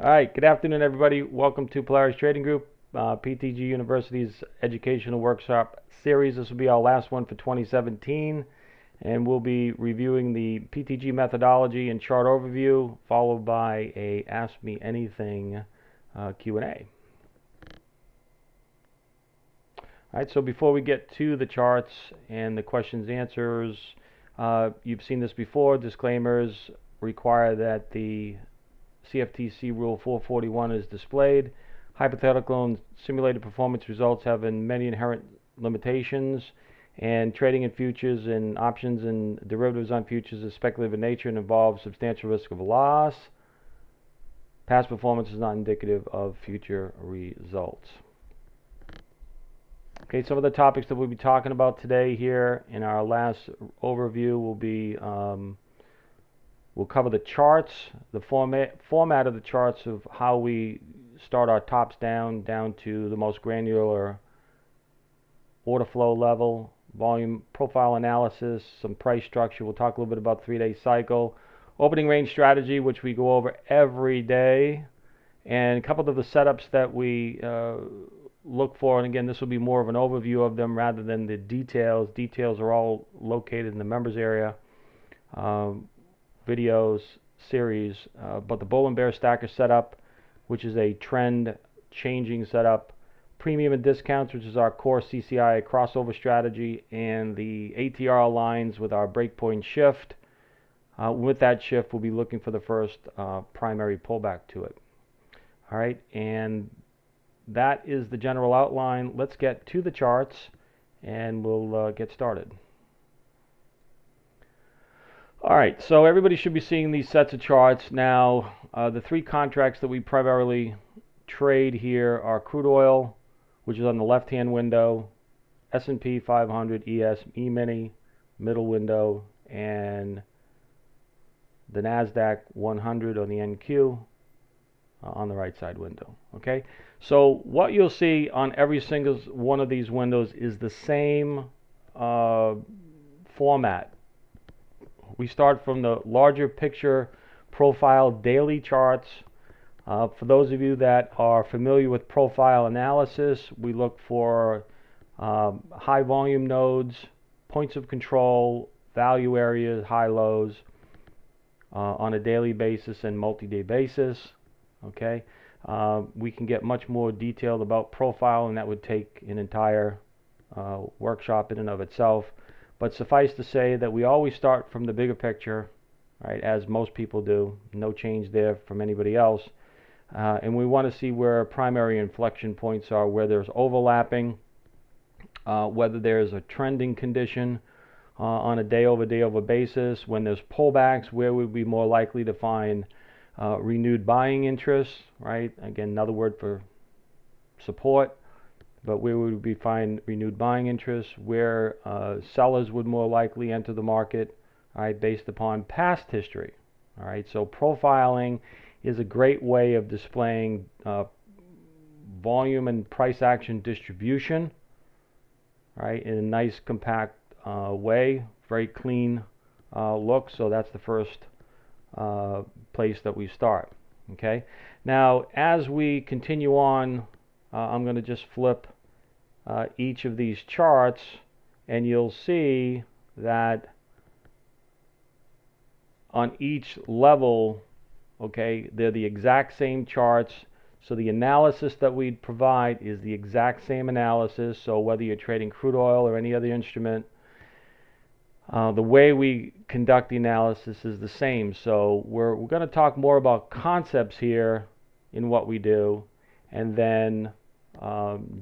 All right, good afternoon, everybody. Welcome to Polaris Trading Group, PTG University's Educational Workshop Series. This will be our last one for 2017, and we'll be reviewing the PTG methodology and chart overview, followed by a Ask Me Anything Q&A. All right, so before we get to the charts and the questions and answers, you've seen this before. Disclaimers require that the CFTC Rule 441 is displayed. Hypothetical and simulated performance results have many inherent limitations, and trading in futures and options and derivatives on futures is speculative in nature and involves substantial risk of loss. Past performance is not indicative of future results. Okay, some of the topics that we'll be talking about today here in our last overview will be we'll cover the charts, the format of the charts of how we start our tops down to the most granular order flow level, volume profile analysis, some price structure. We'll talk a little bit about 3-day cycle, opening range strategy, which we go over every day, and a couple of the setups that we look for. And again, this will be more of an overview of them rather than the details. Details are all located in the members area. Videos series, but the bull and bear stacker setup, which is a trend changing setup, premium and discounts, which is our core CCI crossover strategy, and the ATR aligns with our breakpoint shift. With that shift, we'll be looking for the first primary pullback to it. All right, and that is the general outline. Let's get to the charts and we'll get started. All right, so everybody should be seeing these sets of charts. Now, the three contracts that we primarily trade here are crude oil, which is on the left-hand window, S&P 500, ES, E-mini, middle window, and the NASDAQ 100 on the NQ on the right side window. Okay, so what you'll see on every single one of these windows is the same format. We start from the larger picture profile daily charts. For those of you that are familiar with profile analysis, we look for high volume nodes, points of control, value areas, high lows on a daily basis and multi-day basis. Okay, we can get much more detailed about profile, and that would take an entire workshop in and of itself. But suffice to say that we always start from the bigger picture, right, as most people do. No change there from anybody else. And we want to see where primary inflection points are, where there's overlapping, whether there's a trending condition on a day-over-day-over basis. When there's pullbacks, where we'd be more likely to find renewed buying interest, right? Again, another word for support. But where would we find renewed buying interest, where sellers would more likely enter the market, all right, based upon past history. All right, so profiling is a great way of displaying volume and price action distribution, all right, in a nice compact way, very clean look. So that's the first place that we start. Okay, now as we continue on, I'm going to just flip each of these charts, and you'll see that on each level, okay, they're the exact same charts. So the analysis that we provide is the exact same analysis. So whether you're trading crude oil or any other instrument, the way we conduct the analysis is the same. So we're going to talk more about concepts here in what we do, and then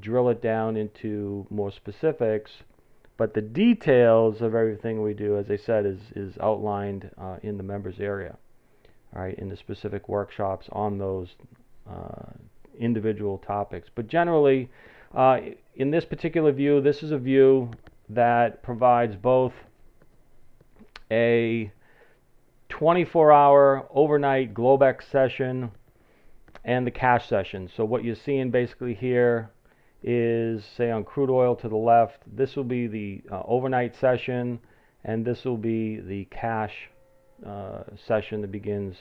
drill it down into more specifics. But the details of everything we do, as I said, is outlined in the members area, all right, in the specific workshops on those individual topics. But generally, in this particular view, this is a view that provides both a 24-hour overnight Globex session and the cash session. So what you're seeing basically here is, say on crude oil to the left, this will be the overnight session, and this will be the cash session that begins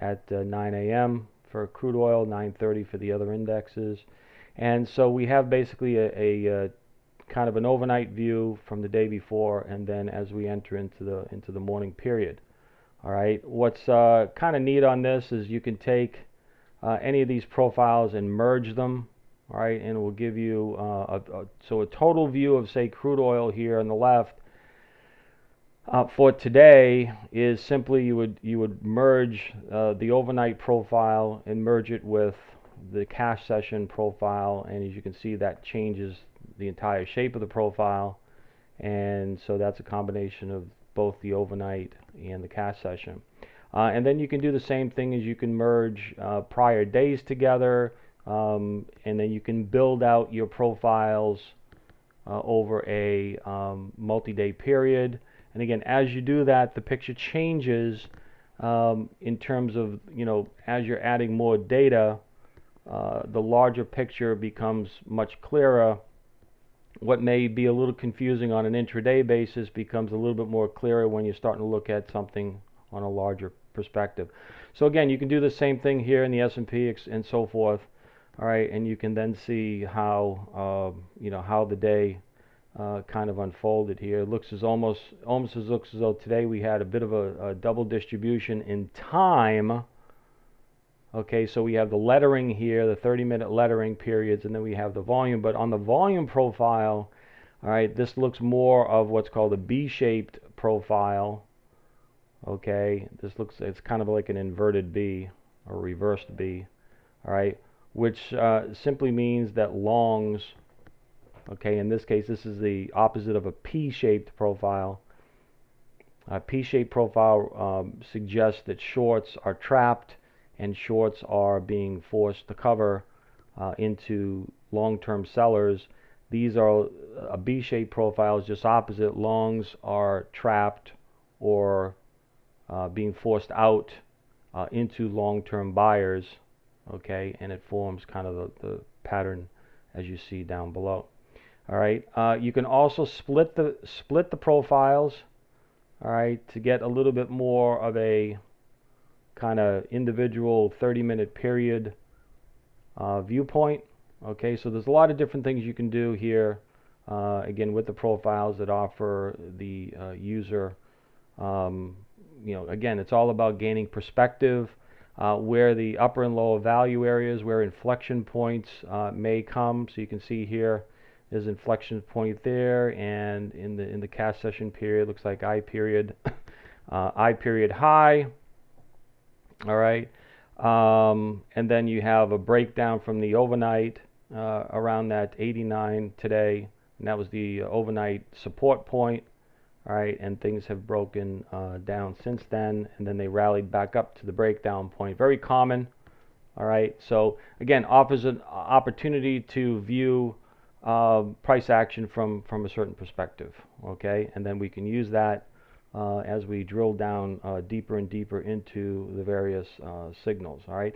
at 9 a.m. for crude oil, 9:30 for the other indexes. And so we have basically a kind of an overnight view from the day before, and then as we enter into the morning period. All right. What's kind of neat on this is you can take any of these profiles and merge them. All right, and it will give you a total view of, say, crude oil here on the left. For today is simply you would merge the overnight profile and merge it with the cash session profile, and as you can see, that changes the entire shape of the profile. And so that's a combination of both the overnight and the cash session. And then you can do the same thing as you can merge prior days together, and then you can build out your profiles over a multi-day period. And again, as you do that, the picture changes in terms of, as you're adding more data, the larger picture becomes much clearer. What may be a little confusing on an intraday basis becomes a little bit more clearer when you're starting to look at something on a larger perspective. So again, you can do the same thing here in the S&P and so forth. All right, and you can then see how how the day kind of unfolded here. It looks almost looks as though today we had a bit of a double distribution in time. Okay, so we have the lettering here, the 30-minute lettering periods, and then we have the volume. But on the volume profile, all right, this looks more of what's called a B-shaped profile. Okay, it's kind of like an inverted B or reversed B. All right, which simply means that longs, okay, in this case, this is the opposite of a P-shaped profile. A P-shaped profile suggests that shorts are trapped and shorts are being forced to cover into long-term sellers. These are a B-shaped profile is just opposite. Longs are trapped or being forced out into long-term buyers. Okay, and it forms kind of the pattern as you see down below. All right, you can also split the profiles. All right, to get a little bit more of a kind of individual 30-minute period viewpoint. Okay, so there's a lot of different things you can do here. Again, with the profiles that offer the user. Again, it's all about gaining perspective. Where the upper and lower value areas, where inflection points may come. So you can see here, there's inflection point there, and in the cash session period, looks like I period high. All right, and then you have a breakdown from the overnight around that 89 today, and that was the overnight support point. All right, and things have broken down since then, and then they rallied back up to the breakdown point. Very common. All right, so again, offers an opportunity to view price action from a certain perspective. Okay, and then we can use that as we drill down deeper and deeper into the various signals. All right,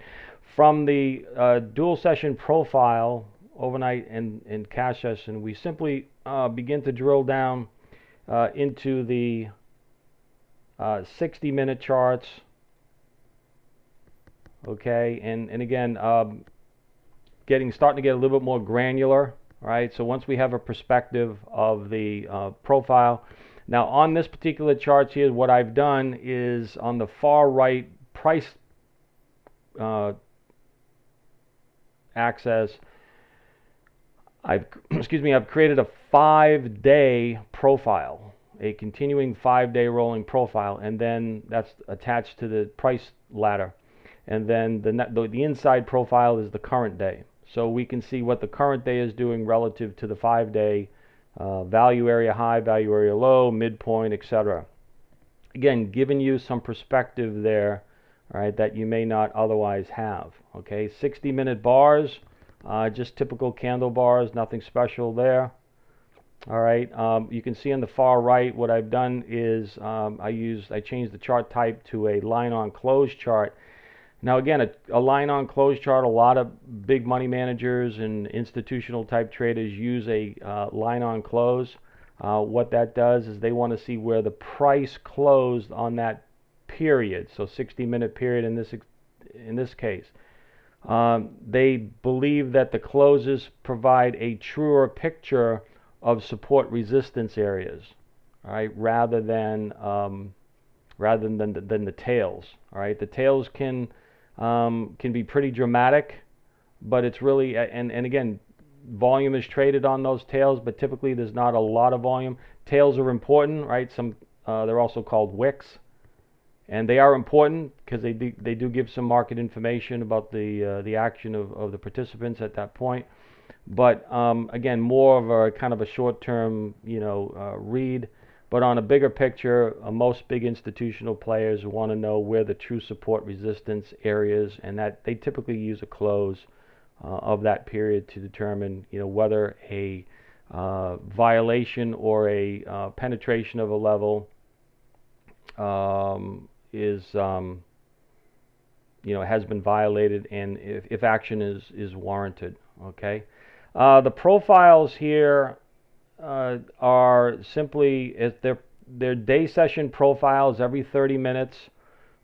from the dual session profile, overnight and cash session, we simply begin to drill down into the 60-minute charts. Okay, and again, starting to get a little bit more granular. Right, so once we have a perspective of the profile. Now on this particular chart here, what I've done is on the far right price axis, I've created a 5-day profile, a continuing 5-day rolling profile, and then that's attached to the price ladder. And then the inside profile is the current day. So we can see what the current day is doing relative to the 5-day value area high, value area low, midpoint, etc. Again, giving you some perspective there, all right, that you may not otherwise have. Okay, 60-minute bars, just typical candle bars, nothing special there. All right, you can see on the far right what I've done is I changed the chart type to a line on close chart. Now again, a line on close chart, a lot of big money managers and institutional type traders use a line on close. What that does is they want to see where the price closed on that period. So 60-minute period in this in this case. They believe that the closes provide a truer picture of support resistance areas, all right, rather than the tails. All right, the tails can be pretty dramatic, but it's really and again, volume is traded on those tails, but typically there's not a lot of volume. Tails are important, right? They're also called wicks. And they are important because they do give some market information about the action of the participants at that point. But again, more of a kind of a short-term, read. But on a bigger picture, most big institutional players want to know where the true support resistance areas, and that they typically use a close of that period to determine, whether a violation or a penetration of a level is has been violated, and if action is warranted. Okay, the profiles here are simply they're day session profiles every 30 minutes.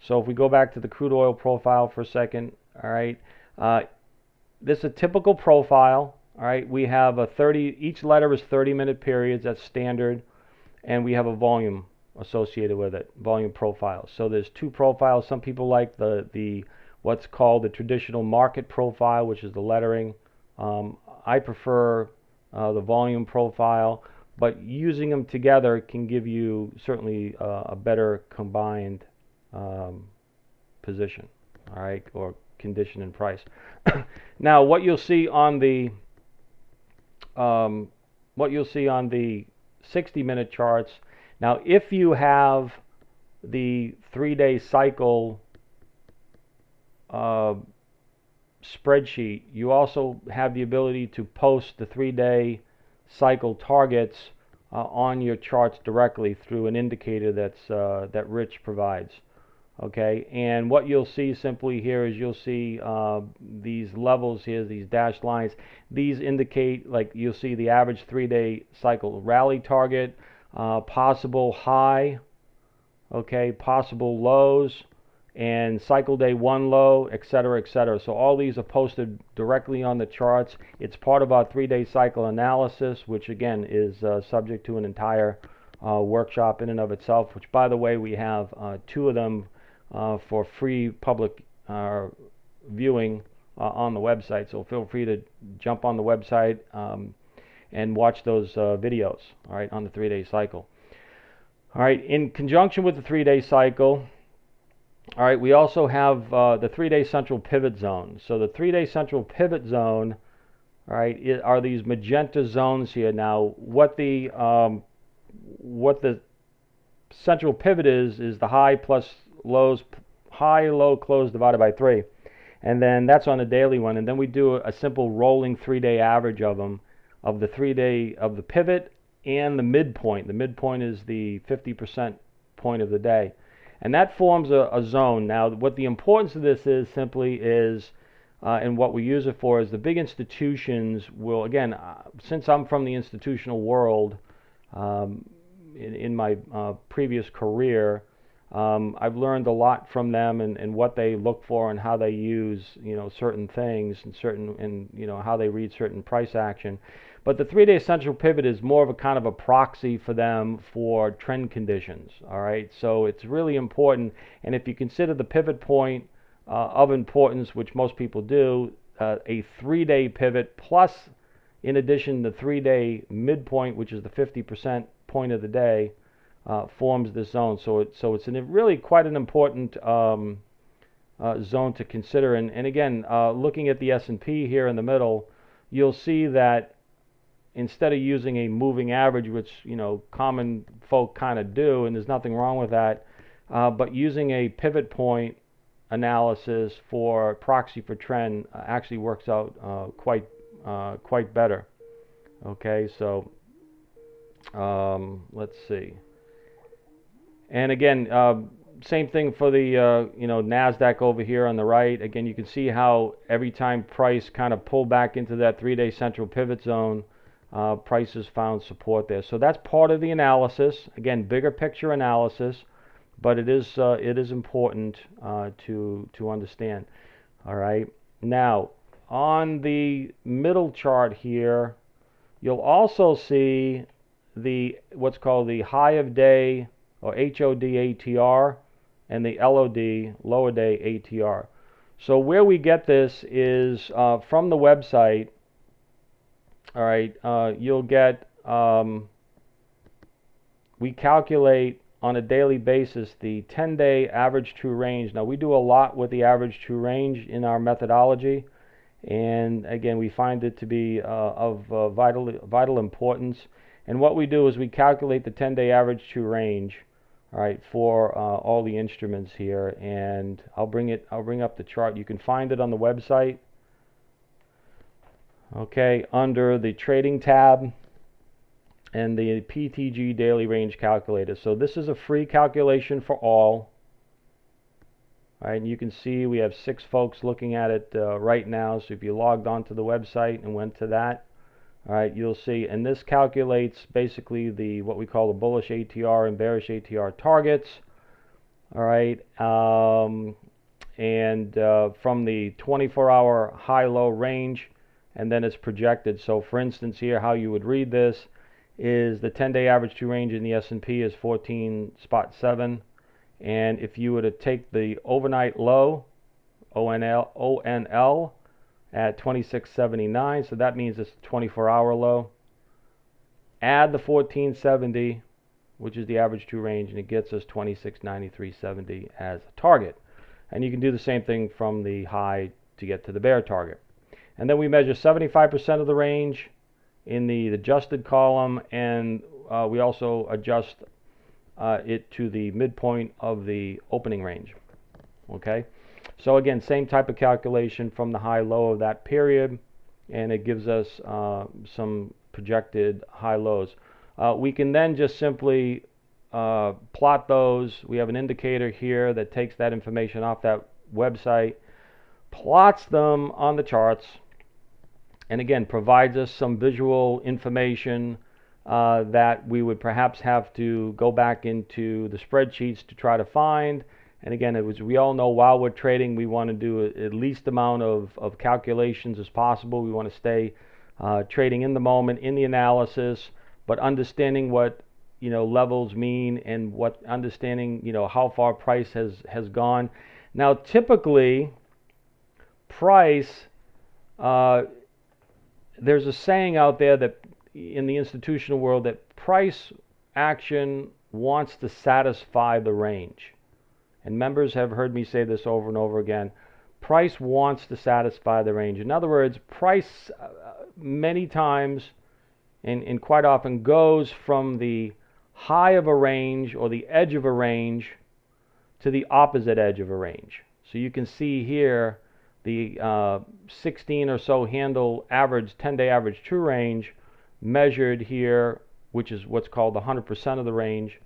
So if we go back to the crude oil profile for a second, all right, this is a typical profile. All right, we have each letter is 30-minute periods. That's standard, and we have a volume associated with it, volume profile. So there's two profiles. Some people like the what's called the traditional market profile, which is the lettering. I prefer the volume profile, but using them together can give you certainly a better combined position, all right, or condition and price. Now, what you'll see on the 60-minute charts. Now, if you have the 3-day cycle spreadsheet, you also have the ability to post the 3-day cycle targets on your charts directly through an indicator that Rich provides. Okay, and what you'll see simply here is you'll see these levels here, these dashed lines. These indicate, like, you'll see the average 3-day cycle rally target, possible high, okay, possible lows, and cycle day 1 low, etc., etc. So all these are posted directly on the charts. It's part of our 3-day cycle analysis, which again is subject to an entire workshop in and of itself, which, by the way, we have 2 of them for free public viewing on the website. So feel free to jump on the website and watch those videos, all right, on the 3-day cycle. All right, in conjunction with the 3-day cycle, all right, we also have the 3-day central pivot zone. So the 3-day central pivot zone, all right, are these magenta zones here. Now, what the central pivot is the high plus lows, high, low, close divided by 3. And then that's on a daily one. And then we do a simple rolling 3-day average of them, of the 3-day, of the pivot and the midpoint. The midpoint is the 50% point of the day. And that forms a zone. Now, what the importance of this is simply is, and what we use it for, is the big institutions will, again, since I'm from the institutional world, in my previous career, I've learned a lot from them and what they look for and how they use, certain things and how they read certain price action. But the 3-day central pivot is more of a kind of a proxy for them for trend conditions. All right, so it's really important. And if you consider the pivot point of importance, which most people do, a 3-day pivot plus, in addition, the 3-day midpoint, which is the 50% point of the day, forms this zone. So it's really quite an important zone to consider. And again, looking at the S&P here in the middle, you'll see that instead of using a moving average, which common folk kind of do, and there's nothing wrong with that, but using a pivot point analysis for proxy for trend actually works out quite better. Okay, so let's see. And again, same thing for the NASDAQ over here on the right. Again, you can see how every time price kind of pulled back into that 3-day central pivot zone, prices found support there. So that's part of the analysis. Again, bigger picture analysis. but it is important to understand. All right. Now, on the middle chart here, you'll also see the what's called the high of day, or HOD ATR, and the LOD, lower day ATR. So where we get this is from the website. All right, you'll get, we calculate on a daily basis the 10-day average true range. Now, we do a lot with the average true range in our methodology, and again, we find it to be of vital importance. And what we do is we calculate the 10-day average true range, all right, for all the instruments here, and I'll bring up the chart. You can find it on the website. Okay, under the trading tab and the PTG daily range calculator. So this is a free calculation for all. All right, and you can see we have 6 folks looking at it right now. So if you logged onto the website and went to that, all right, you'll see, and this calculates basically the what we call the bullish ATR and bearish ATR targets. All right, and from the 24-hour high-low range, and then it's projected. So for instance here, how you would read this is the 10-day average true range in the S&P is 14.7, and if you were to take the overnight low, ONL at 26.79, so that means it's a 24-hour low, add the 1470, which is the average true range, and it gets us 26.9370 as a target. And you can do the same thing from the high to get to the bear target. And then we measure 75% of the range in the adjusted column, and we also adjust it to the midpoint of the opening range. Okay, so again, same type of calculation from the high-low of that period, and it gives us some projected high lows. We can then just simply plot those. We have an indicator here that takes that information off that website, plots them on the charts, and again provides us some visual information that we would perhaps have to go back into the spreadsheets to try to find. And again, we all know while we're trading, we want to do at least amount of calculations as possible. We want to stay trading in the moment, in the analysis, but understanding what levels mean, and what understanding how far price has gone. Now, typically, price, there's a saying out there that in the institutional world that price action wants to satisfy the range. And members have heard me say this over and over again. Price wants to satisfy the range. In other words, price many times and quite often goes from the high of a range or the edge of a range to the opposite edge of a range. So you can see here the 16 or so handle average, 10-day average true range measured here, which is what's called the 100% of the range,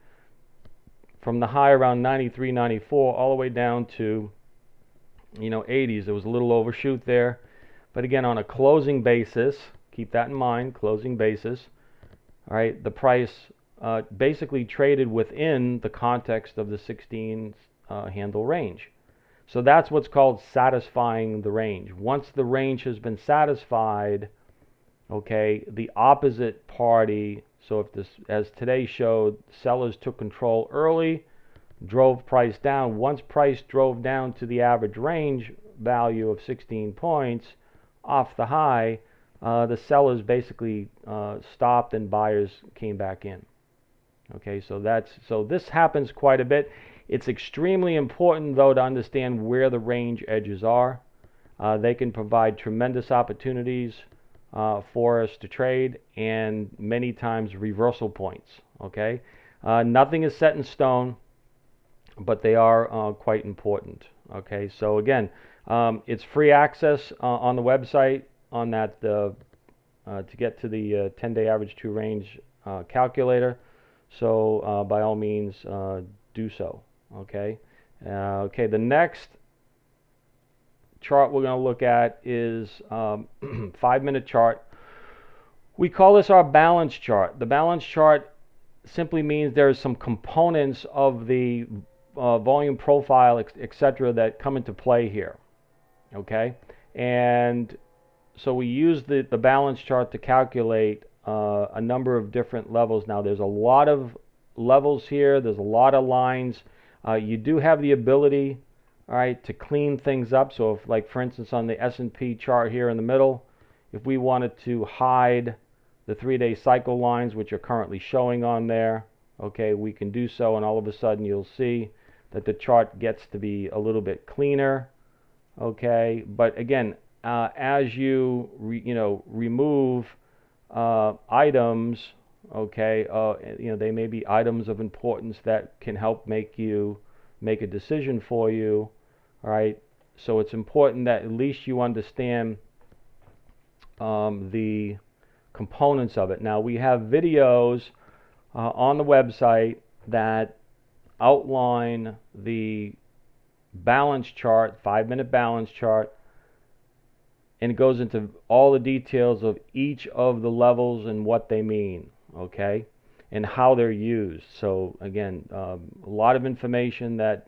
from the high around 93, 94 all the way down to 80s. There was a little overshoot there, but again, on a closing basis, keep that in mind, closing basis, all right, the price basically traded within the context of the 16 handle range. So that's what's called satisfying the range. Once the range has been satisfied, okay, the opposite party, so if this, as today showed, sellers took control early, drove price down. Once price drove down to the average range value of 16 points off the high, the sellers basically stopped and buyers came back in. Okay, so this happens quite a bit. It's extremely important, though, to understand where the range edges are. They can provide tremendous opportunities for us to trade, and many times reversal points. Okay, nothing is set in stone, but they are quite important. Okay, so again, it's free access on the website on that to get to the 10-day average true range calculator. So by all means, do so. Okay. Okay. The next chart we're going to look at is 5-minute chart. We call this our balance chart. The balance chart simply means there are some components of the volume profile, etc., that come into play here. Okay, and so we use the balance chart to calculate a number of different levels. Now there's a lot of levels here, there's a lot of lines. You do have the ability, all right, to clean things up. So if, like for instance, on the S&P chart here in the middle, if we wanted to hide the 3-day cycle lines, which are currently showing on there, okay, we can do so, and all of a sudden you'll see that the chart gets to be a little bit cleaner. Okay, but again, as you remove items, okay, they may be items of importance that can help make a decision for you. All right, so it's important that at least you understand the components of it. Now we have videos on the website that outline the balance chart, 5-minute balance chart, and it goes into all the details of each of the levels and what they mean, okay, and how they're used. So again, a lot of information that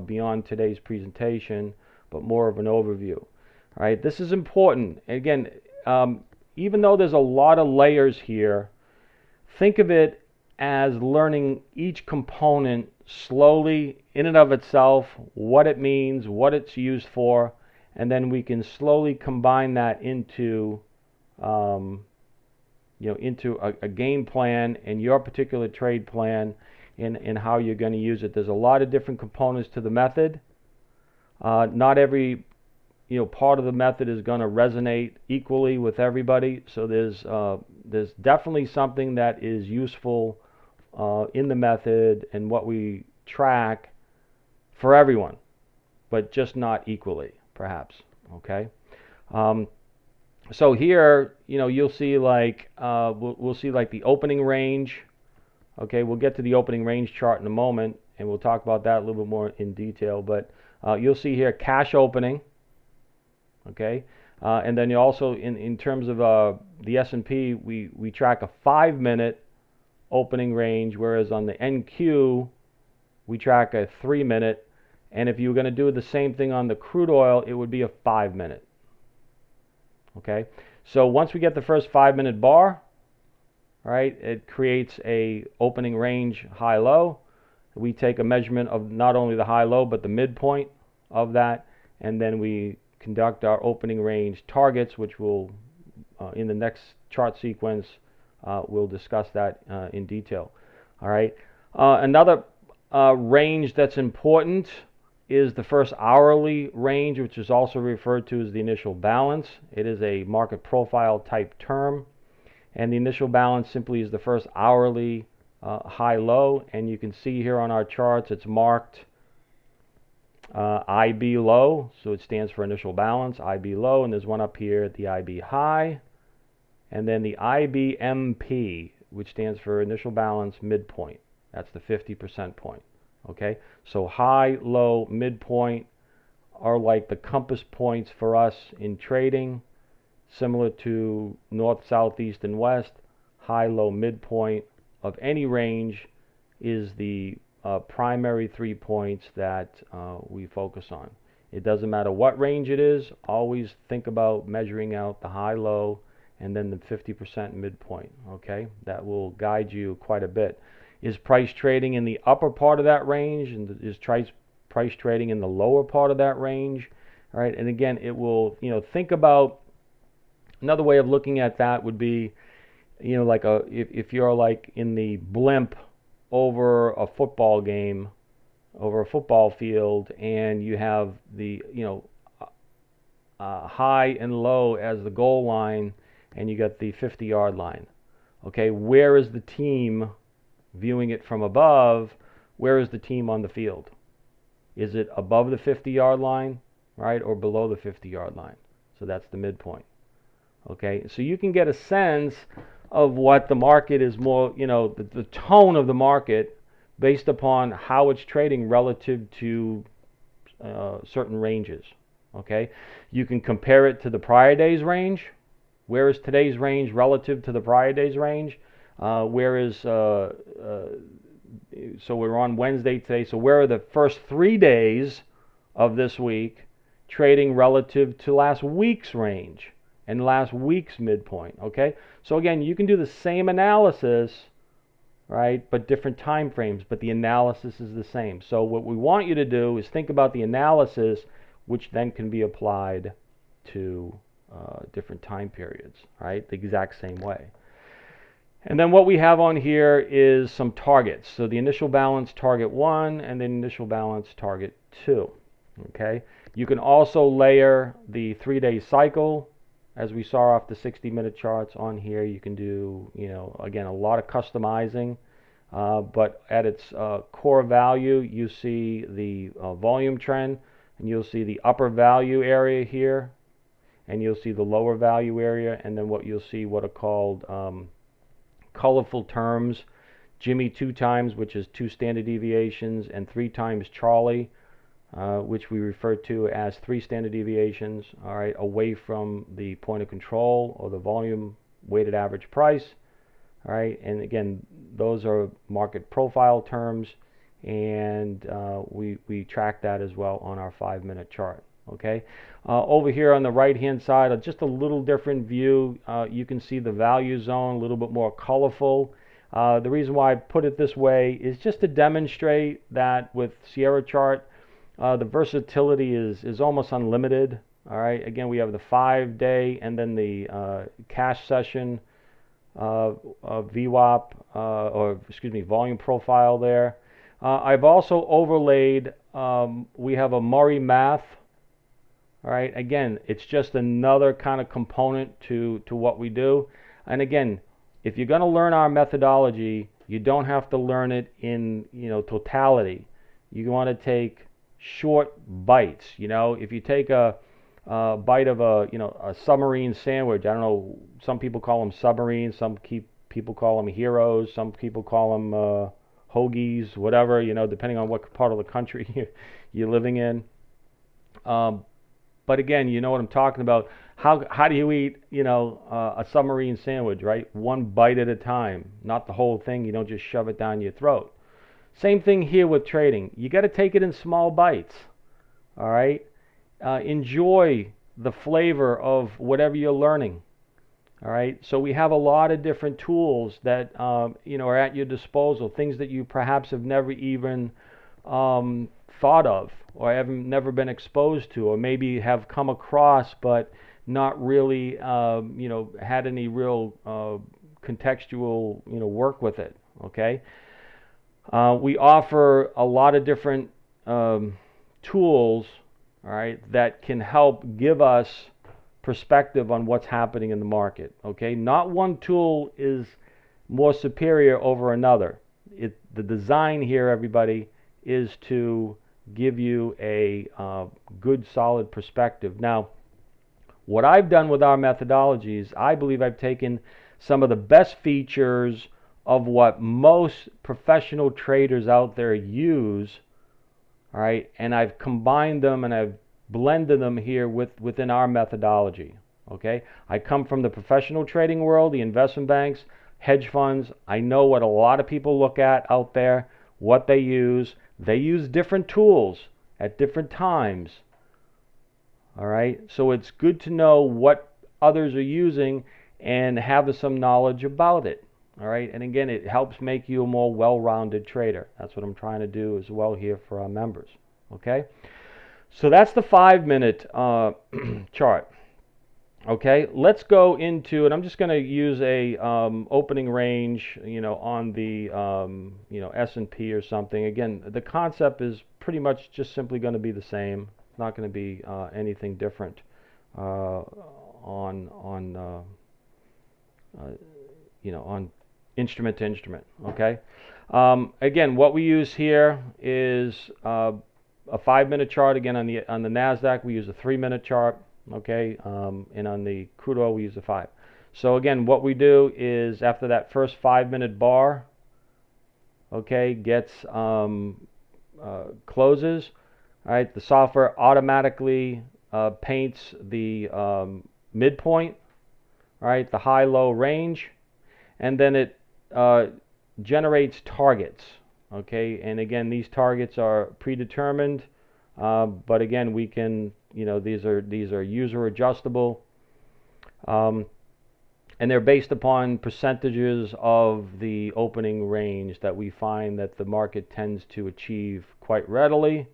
beyond today's presentation, but more of an overview. All right, this is important. Again, even though there's a lot of layers here, think of it as learning each component slowly in and of itself, what it means, what it's used for, and then we can slowly combine that into into a game plan and your particular trade plan in how you're going to use it. There's a lot of different components to the method. Not every part of the method is going to resonate equally with everybody. So there's definitely something that is useful in the method and what we track for everyone, but just not equally, perhaps. Okay. So here, you'll see like we'll see like the opening range. Okay, we'll get to the opening range chart in a moment, and we'll talk about that a little bit more in detail. But you'll see here cash opening. Okay, and then you also in terms of the S&P, we track a 5-minute opening range, whereas on the NQ we track a 3-minute, and if you were going to do the same thing on the crude oil, it would be a 5-minute. Okay, so once we get the first 5-minute bar, right, it creates a opening range high-low. We take a measurement of not only the high-low but the midpoint of that, and then we conduct our opening range targets, which will in the next chart sequence we'll discuss that in detail. All right, another range that's important is the first hourly range, which is also referred to as the initial balance. It is a market profile type term, and the initial balance simply is the first hourly high-low, and you can see here on our charts it's marked IB low, so it stands for initial balance, IB low, and there's one up here at the IB high, and then the IBMP, which stands for initial balance midpoint. That's the 50% point. Okay, so high, low, midpoint are like the compass points for us in trading, similar to north, south, east, and west. High, low, midpoint of any range is the primary 3 points that we focus on. It doesn't matter what range it is, always think about measuring out the high, low, and then the 50% midpoint. Okay, that will guide you quite a bit. Is price trading in the upper part of that range, and is price trading in the lower part of that range? All right, and again, it will, think about another way of looking at that would be, like if you're like in the blimp over a football game, over a football field, and you have the high and low as the goal line, and you got the 50-yard line. Okay, where is the team viewing it from above? Where is the team on the field? Is it above the 50-yard line, right, or below the 50-yard line? So that's the midpoint. Okay, so you can get a sense of what the market is more, the tone of the market based upon how it's trading relative to certain ranges. Okay, you can compare it to the prior day's range. Where is today's range relative to the prior day's range? Where is so we're on Wednesday today. So where are the first 3 days of this week trading relative to last week's range and last week's midpoint? Okay, so again, you can do the same analysis, right, but different time frames, but the analysis is the same. So what we want you to do is think about the analysis, which then can be applied to different time periods, right, the exact same way. And then what we have on here is some targets. So the initial balance target 1 and the initial balance target 2. Okay. You can also layer the 3-day cycle, as we saw off the 60-minute charts on here. You can do, again, a lot of customizing. But at its core value, you see the volume trend, and you'll see the upper value area here, and you'll see the lower value area, and then what you'll see what are called colorful terms, Jimmy 2 times, which is 2 standard deviations, and 3 times Charlie, which we refer to as 3 standard deviations, all right, away from the point of control or the volume weighted average price, all right. And again, those are market profile terms, and we track that as well on our 5-minute chart. Okay, over here on the right hand side, just a little different view. You can see the value zone a little bit more colorful. The reason why I put it this way is just to demonstrate that with Sierra chart, the versatility is almost unlimited. All right, again, we have the 5-day and then the cash session VWAP, or excuse me, volume profile there. I've also overlaid, we have a Murray math. All right, again, it's just another kind of component to what we do. And again, if you're going to learn our methodology, you don't have to learn it in, totality. You want to take short bites. If you take a bite of a submarine sandwich, I don't know, some people call them submarines, some people call them heroes, some people call them hoagies, whatever, depending on what part of the country you're living in. But again, you know what I'm talking about. How do you eat, a submarine sandwich, right? One bite at a time, not the whole thing. You don't just shove it down your throat. Same thing here with trading. You got to take it in small bites. All right. Enjoy the flavor of whatever you're learning. All right. So we have a lot of different tools that are at your disposal. Things that you perhaps have never even thought of, or have never been exposed to, or maybe have come across but not really had any real contextual work with it. Okay. We offer a lot of different tools, all right, that can help give us perspective on what's happening in the market. Okay, not one tool is more superior over another. The design here, everybody, is to give you a good, solid perspective. Now, what I've done with our methodologies, I believe I've taken some of the best features of what most professional traders out there use, all right, and I've combined them and I've blended them here within our methodology. Okay, I come from the professional trading world, the investment banks, hedge funds. I know what a lot of people look at out there, what they use. They use different tools at different times. All right, so it's good to know what others are using and have some knowledge about it. All right, and again, it helps make you a more well-rounded trader. That's what I'm trying to do as well here for our members. Okay, so that's the 5-minute chart. Okay, let's go into, and I'm just going to use a opening range, on the S&P or something. Again, the concept is pretty much just simply going to be the same. It's not going to be anything different on instrument to instrument. Okay. Again, what we use here is a 5-minute chart. Again, on the Nasdaq, we use a 3-minute chart. Okay, and on the crude oil, we use a 5. So again, what we do is after that first 5-minute bar, okay, gets closes. All right, the software automatically paints the midpoint. All right, the high-low range, and then it generates targets. Okay, and again, these targets are predetermined, but again, we can, these are user adjustable, and they're based upon percentages of the opening range that we find that the market tends to achieve quite readily.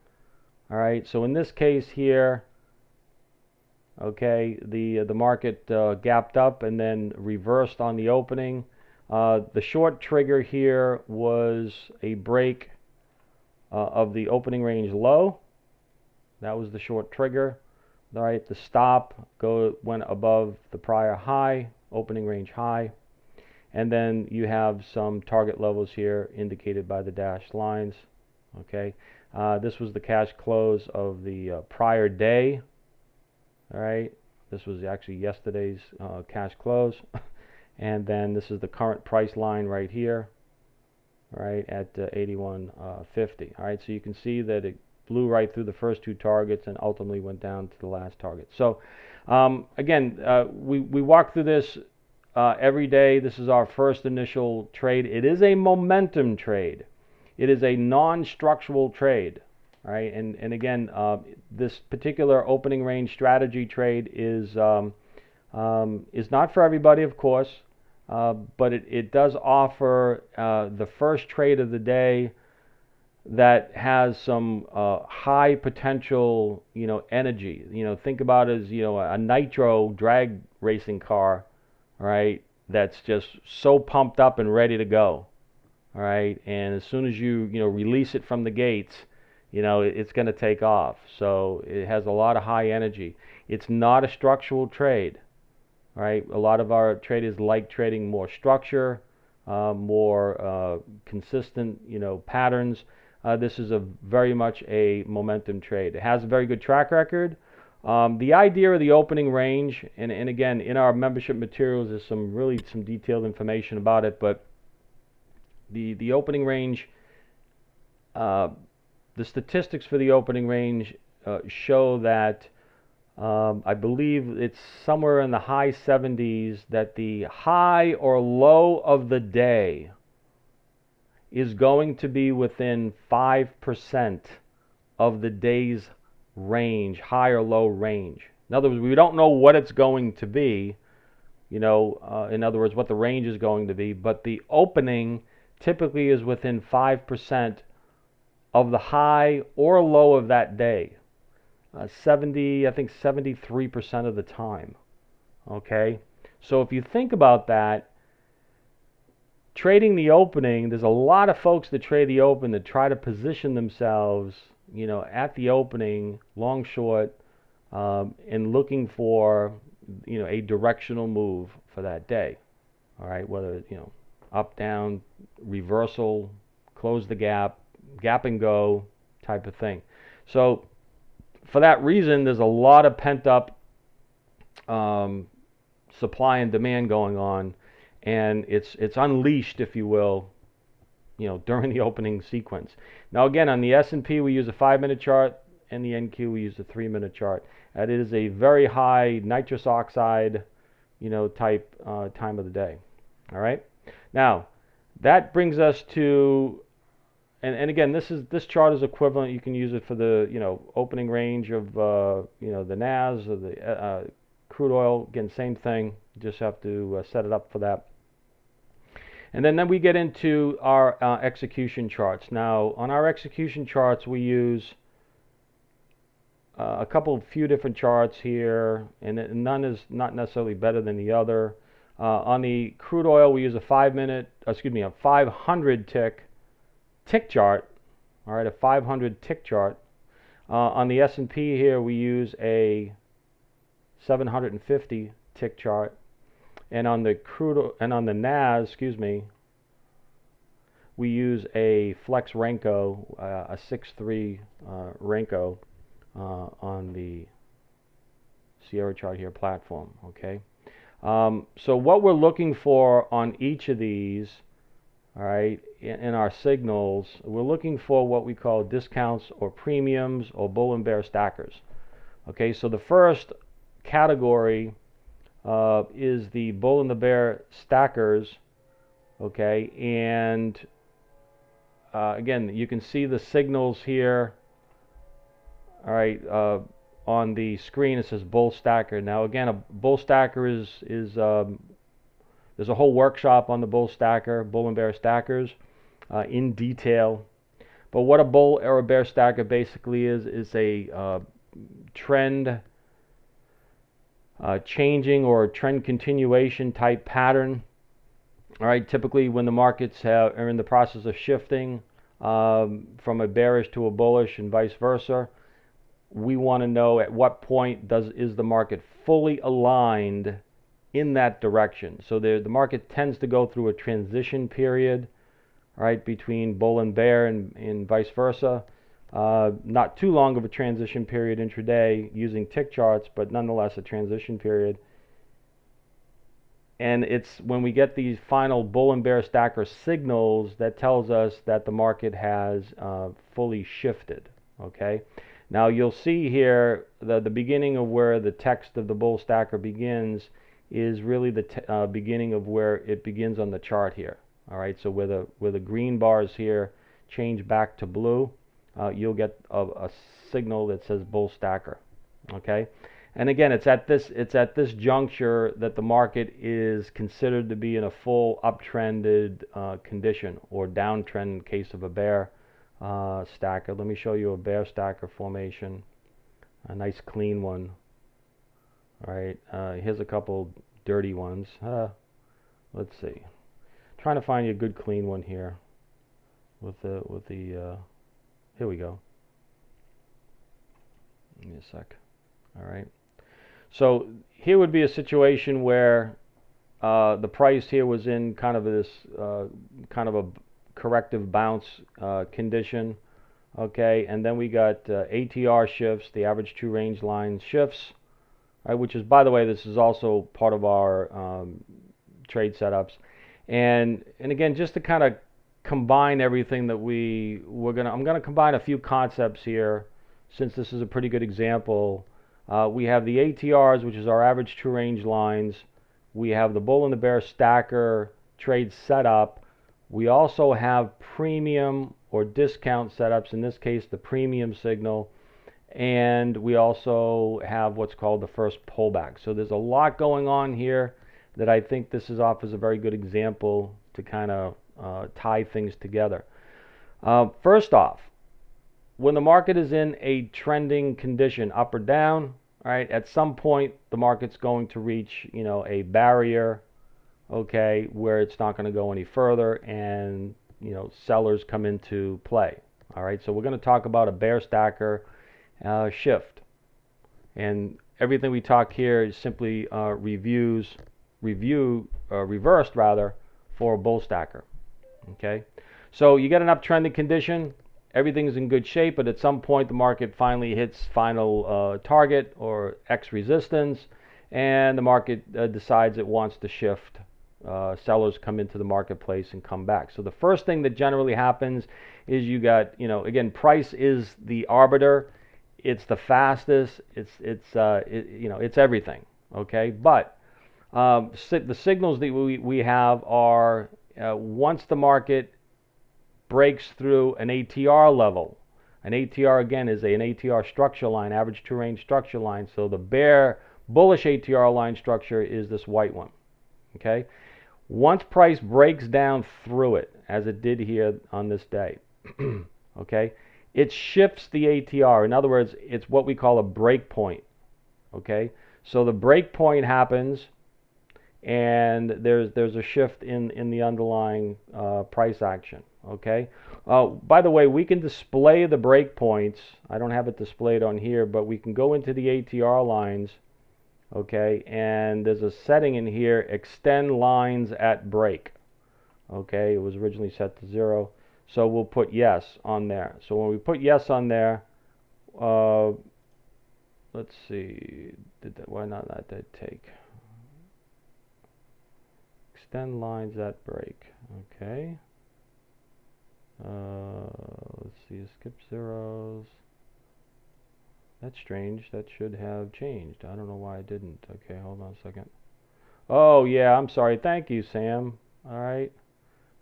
All right, so in this case here, okay, the market gapped up and then reversed on the opening. The short trigger here was a break of the opening range low. That was the short trigger. All right, the stop went above the prior high, opening range high. And then you have some target levels here indicated by the dashed lines. Okay, this was the cash close of the prior day. All right, this was actually yesterday's cash close. And then this is the current price line right here, right at 81.50. All right, so you can see that it blew right through the first two targets and ultimately went down to the last target. So again, we walk through this every day. This is our first initial trade. It is a momentum trade. It is a non-structural trade. All right, and again, this particular opening range strategy trade is not for everybody, of course. But it does offer the first trade of the day that has some high potential, energy. Think about it as, a nitro drag racing car, right? That's just so pumped up and ready to go, all right? And as soon as you, release it from the gates, it's going to take off. So it has a lot of high energy. It's not a structural trade. Right, a lot of our traders like trading more structure, more consistent, patterns. This is very much a momentum trade. It has a very good track record. The idea of the opening range, and again, in our membership materials, is some detailed information about it. But the opening range, the statistics for the opening range show that. I believe it's somewhere in the high 70s that the high or low of the day is going to be within 5% of the day's range, high or low range. In other words, we don't know what it's going to be, in other words, what the range is going to be, but the opening typically is within 5% of the high or low of that day. 73% of the time. Okay, so if you think about that, trading the opening, there's a lot of folks that trade the open that try to position themselves, at the opening, long, short, and looking for, a directional move for that day. All right, whether up, down, reversal, close the gap, gap and go type of thing. So for that reason, there's a lot of pent-up supply and demand going on, and it's unleashed, if you will, during the opening sequence. Now, again, on the S&P, we use a 5-minute chart, and the NQ, we use a 3-minute chart. And it is a very high nitrous oxide, type time of the day. All right. Now, that brings us to. And again, this chart is equivalent. You can use it for the opening range of the NAS or the crude oil. Again, same thing. You just have to set it up for that. And then we get into our execution charts. Now, on our execution charts, we use a few different charts here, and none is not necessarily better than the other. On the crude oil, we use a 500 tick chart, all right, a 500 tick chart. On the S&P here, we use a 750 tick chart, and on the NAS, we use a Flex Renko, a 6.3 Renko on the Sierra chart here platform. Okay, so what we're looking for on each of these. All right, in our signals, we're looking for what we call discounts or premiums or bull and bear stackers. Okay, so the first category is the bull and the bear stackers. Okay, and again, you can see the signals here. All right, on the screen it says bull stacker. Now again, a bull stacker is there's a whole workshop on the bull stacker, bull and bear stackers, in detail. But what a bull or a bear stacker basically is a trend changing or trend continuation type pattern. All right, typically when the markets are in the process of shifting from a bearish to a bullish and vice versa, we want to know at what point is the market fully aligned in that direction. So the market tends to go through a transition period, right, between bull and bear and vice versa. Not too long of a transition period intraday using tick charts, but nonetheless a transition period. And it's when we get these final bull and bear stacker signals that tells us that the market has fully shifted. Okay. Now you'll see here the beginning of where the text of the bull stacker begins is really the beginning of where it begins on the chart here. All right, so where the green bars here change back to blue, you'll get a signal that says bull stacker. Okay, and again, it's at this juncture that the market is considered to be in a full uptrended condition, or downtrend in case of a bear stacker. Let me show you a bear stacker formation, a nice clean one. All right, here's a couple dirty ones. Let's see. Trying to find you a good clean one here. Here we go. Give me a sec. All right. So here would be a situation where the price here was in kind of this kind of a corrective bounce condition. Okay, and then we got ATR shifts, the average true range line shifts, right, which is, by the way, this is also part of our trade setups. And again, just to kind of combine everything that I'm gonna combine a few concepts here, since this is a pretty good example. We have the ATRs, which is our average true range lines. We have the bull and the bear stacker trade setup. We also have premium or discount setups, in this case the premium signal, and we also have what's called the first pullback. So there's a lot going on here that I think this offers a very good example to kind of tie things together. First off, when the market is in a trending condition, up or down, all right, at some point the market's going to reach, a barrier, okay, where it's not going to go any further, and sellers come into play. All right, so we're going to talk about a bear stacker shift, and everything we talk here is simply reversed rather for a bull stacker. Okay, so you get an uptrending condition, everything's in good shape, but at some point the market finally hits final target or X resistance, and the market decides it wants to shift. Sellers come into the marketplace and come back. So the first thing that generally happens is you got, again, price is the arbiter. It's the fastest. It's everything. Okay, but the signals that we have are once the market breaks through an ATR level. An ATR, again, is an ATR structure line, average true range structure line. So the bullish ATR line structure is this white one. Okay, once price breaks down through it, as it did here on this day, okay, it shifts the ATR. In other words, it's what we call a break point. Okay, so the break point happens, and there's a shift in the underlying price action. Okay. By the way, we can display the break points. I don't have it displayed on here, but we can go into the ATR lines. Okay, and there's a setting in here: extend lines at break. Okay, it was originally set to 0, so we'll put yes on there. So when we put yes on there, let's see, why not let that take? Extend lines at break. Okay. Let's see, skip zeros. That's strange. That should have changed. I don't know why it didn't. Okay, hold on a second. Oh yeah, I'm sorry. Thank you, Sam. All right.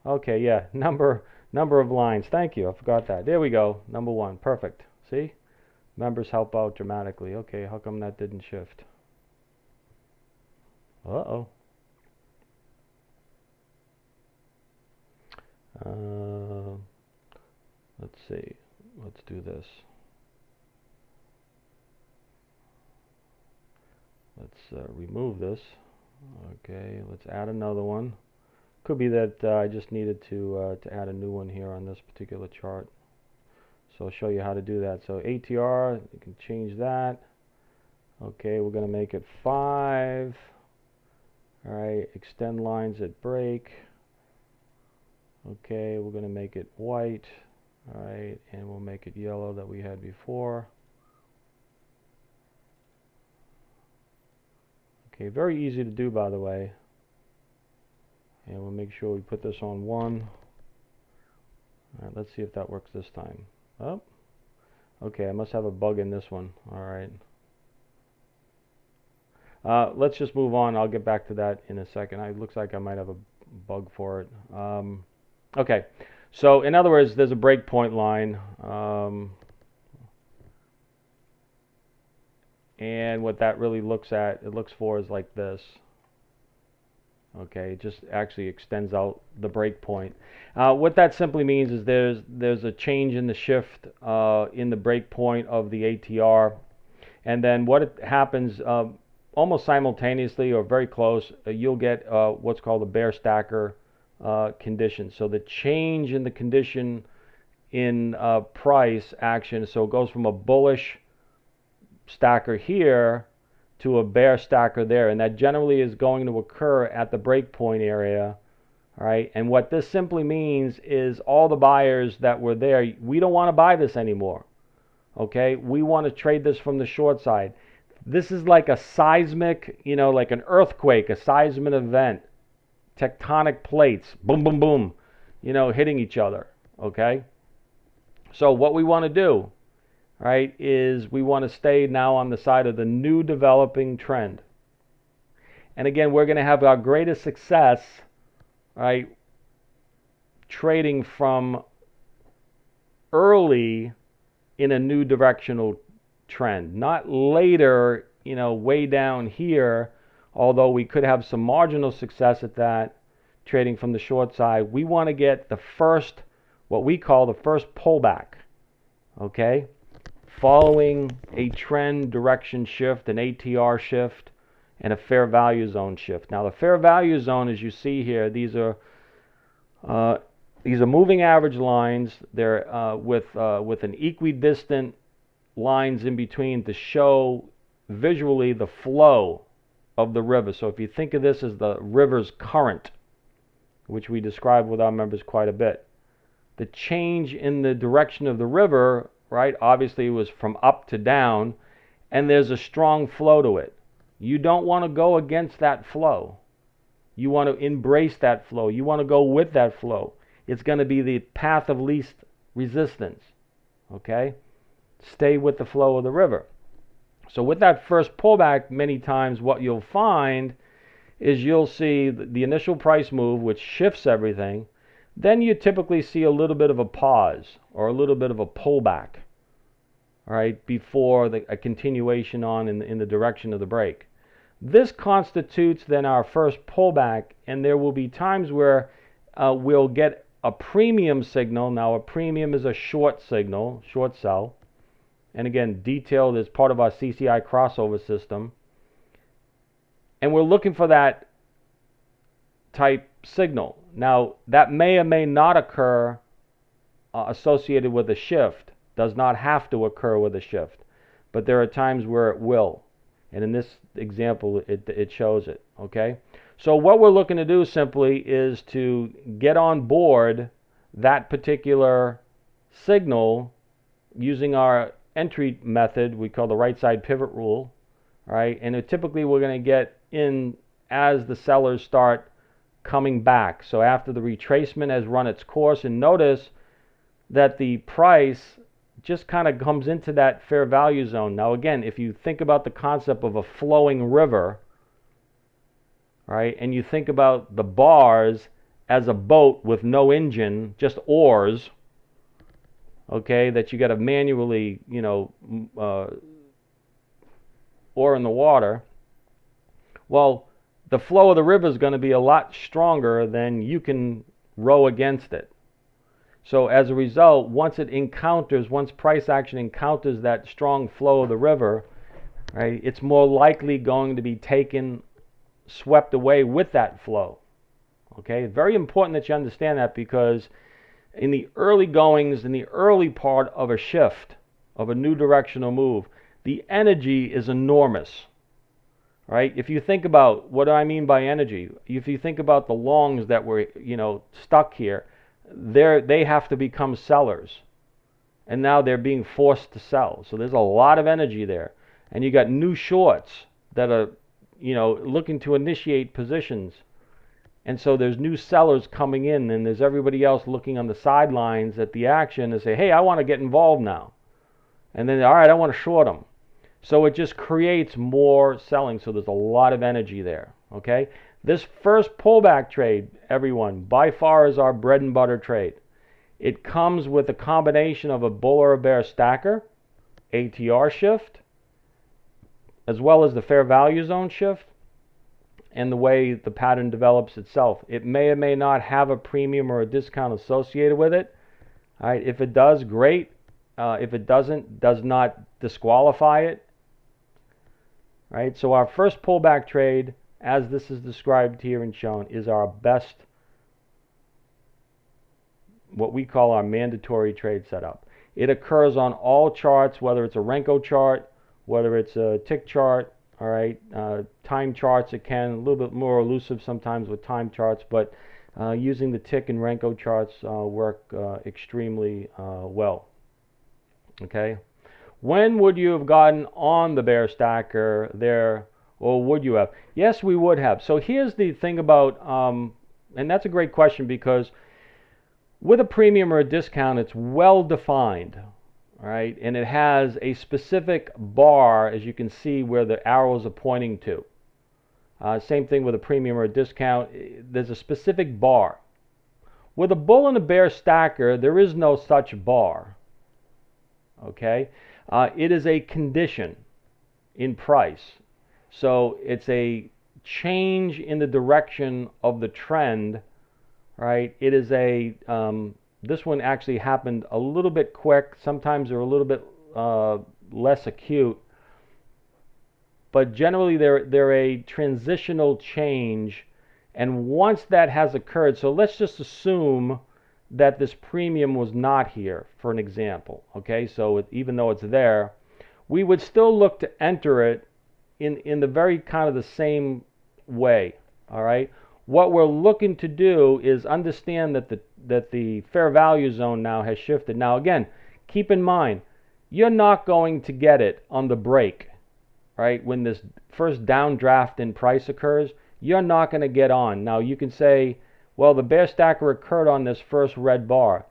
Okay, yeah. Number Number of lines. Thank you. I forgot that. There we go. Number 1. Perfect. See? Members help out dramatically. Okay, how come that didn't shift? Uh-oh. Let's see. Let's do this. Let's remove this. Okay, let's add another one. Could be that I just needed to add a new one here on this particular chart. So I'll show you how to do that. So ATR, you can change that. Okay, we're going to make it 5. All right, extend lines at break. Okay, we're going to make it white. All right, and we'll make it yellow that we had before. Okay, very easy to do, by the way. And we'll make sure we put this on 1. All right, let's see if that works this time. Oh, okay, I must have a bug in this one. All right. Let's just move on. I'll get back to that in a second. It looks like I might have a bug for it. Okay, so in other words, there's a breakpoint line. And what that really looks for is like this. Okay, it just actually extends out the breakpoint. What that simply means is there's a change in the shift in the breakpoint of the ATR, and then what happens almost simultaneously or very close, you'll get what's called a bear stacker condition. So the change in the condition in price action, so it goes from a bullish stacker here to a bear stacker there, and that generally is going to occur at the breakpoint area. All right, and what this simply means is all the buyers that were there, we don't want to buy this anymore. Okay, we want to trade this from the short side. This is like a seismic, like an earthquake, a seismic event, tectonic plates, boom, boom, boom, hitting each other. Okay, so what we want to do, right, is we want to stay now on the side of the new developing trend. And again, we're going to have our greatest success, right, trading from early in a new directional trend, not later, way down here, although we could have some marginal success at that, trading from the short side. We want to get the first, what we call the first pullback, okay? Following a trend direction shift, an ATR shift, and a fair value zone shift. Now the fair value zone, as you see here, these are moving average lines. They're with an equidistant lines in between to show visually the flow of the river. So if you think of this as the river's current, which we describe with our members quite a bit, the change in the direction of the river, right, obviously was from up to down, and there's a strong flow to it. You don't want to go against that flow. You want to embrace that flow. You want to go with that flow. It's going to be the path of least resistance. Okay? Stay with the flow of the river. So with that first pullback, many times what you'll find is you'll see the initial price move, which shifts everything. Then you typically see a little bit of a pause or a little bit of a pullback, all right, before a continuation on in the direction of the break. This constitutes then our first pullback, and there will be times where we'll get a premium signal. Now a premium is a short signal, short sell, and again detailed as part of our CCI crossover system, and we're looking for that type signal. Now that may or may not occur associated with a shift. Does not have to occur with a shift, but there are times where it will, and in this example it shows it. Okay, so what we're looking to do simply is to get on board that particular signal using our entry method we call the right side pivot rule, right? And typically we're going to get in as the sellers start coming back. So after the retracement has run its course, and notice that the price just kind of comes into that fair value zone. Now again, if you think about the concept of a flowing river, right, and you think about the bars as a boat with no engine, just oars, okay, that you got to manually, oar in the water, well, the flow of the river is going to be a lot stronger than you can row against it. So as a result, once price action encounters that strong flow of the river, right, it's more likely going to be swept away with that flow. Okay, very important that you understand that, because in the early goings, in the early part of a shift, of a new directional move, the energy is enormous. Right? If you think about, what do I mean by energy? If you think about the longs that were, stuck here, they have to become sellers. And now they're being forced to sell. So there's a lot of energy there. And you got new shorts that are, looking to initiate positions. And so there's new sellers coming in, and there's everybody else looking on the sidelines at the action and say, hey, I want to get involved now. And then, all right, I want to short them. So it just creates more selling. So there's a lot of energy there. Okay? This first pullback trade, everyone, by far is our bread and butter trade. It comes with a combination of a bull or a bear stacker, ATR shift, as well as the fair value zone shift, and the way the pattern develops itself. It may or may not have a premium or a discount associated with it. All right? If it does, great. If it doesn't, does not disqualify it. Right? So our first pullback trade, as this is described here and shown, is our best, what we call our mandatory trade setup. It occurs on all charts, whether it's a Renko chart, whether it's a tick chart, all right, time charts. It can, a little bit more elusive sometimes with time charts, but using the tick and Renko charts work extremely well. Okay? When would you have gotten on the bear stacker there, or would you have? Yes, we would have. So here's the thing about, and that's a great question, because with a premium or a discount, it's well defined, right? And it has a specific bar, as you can see, where the arrows are pointing to. Same thing with a premium or a discount. There's a specific bar. With a bull and a bear stacker, there is no such bar. Okay? It is a condition in price. So it's a change in the direction of the trend, right? It is this one actually happened a little bit quick. Sometimes they're a little bit less acute. But generally they're a transitional change. And once that has occurred, so let's just assume that this premium was not here, for an example. Okay, so even though it's there, we would still look to enter it in the very kind of the same way. All right, what we're looking to do is understand that the fair value zone now has shifted. Now again, keep in mind, you're not going to get it on the break, right? When this first downdraft in price occurs, you're not going to get on. Now you can say, well, the bear stacker occurred on this first red bar.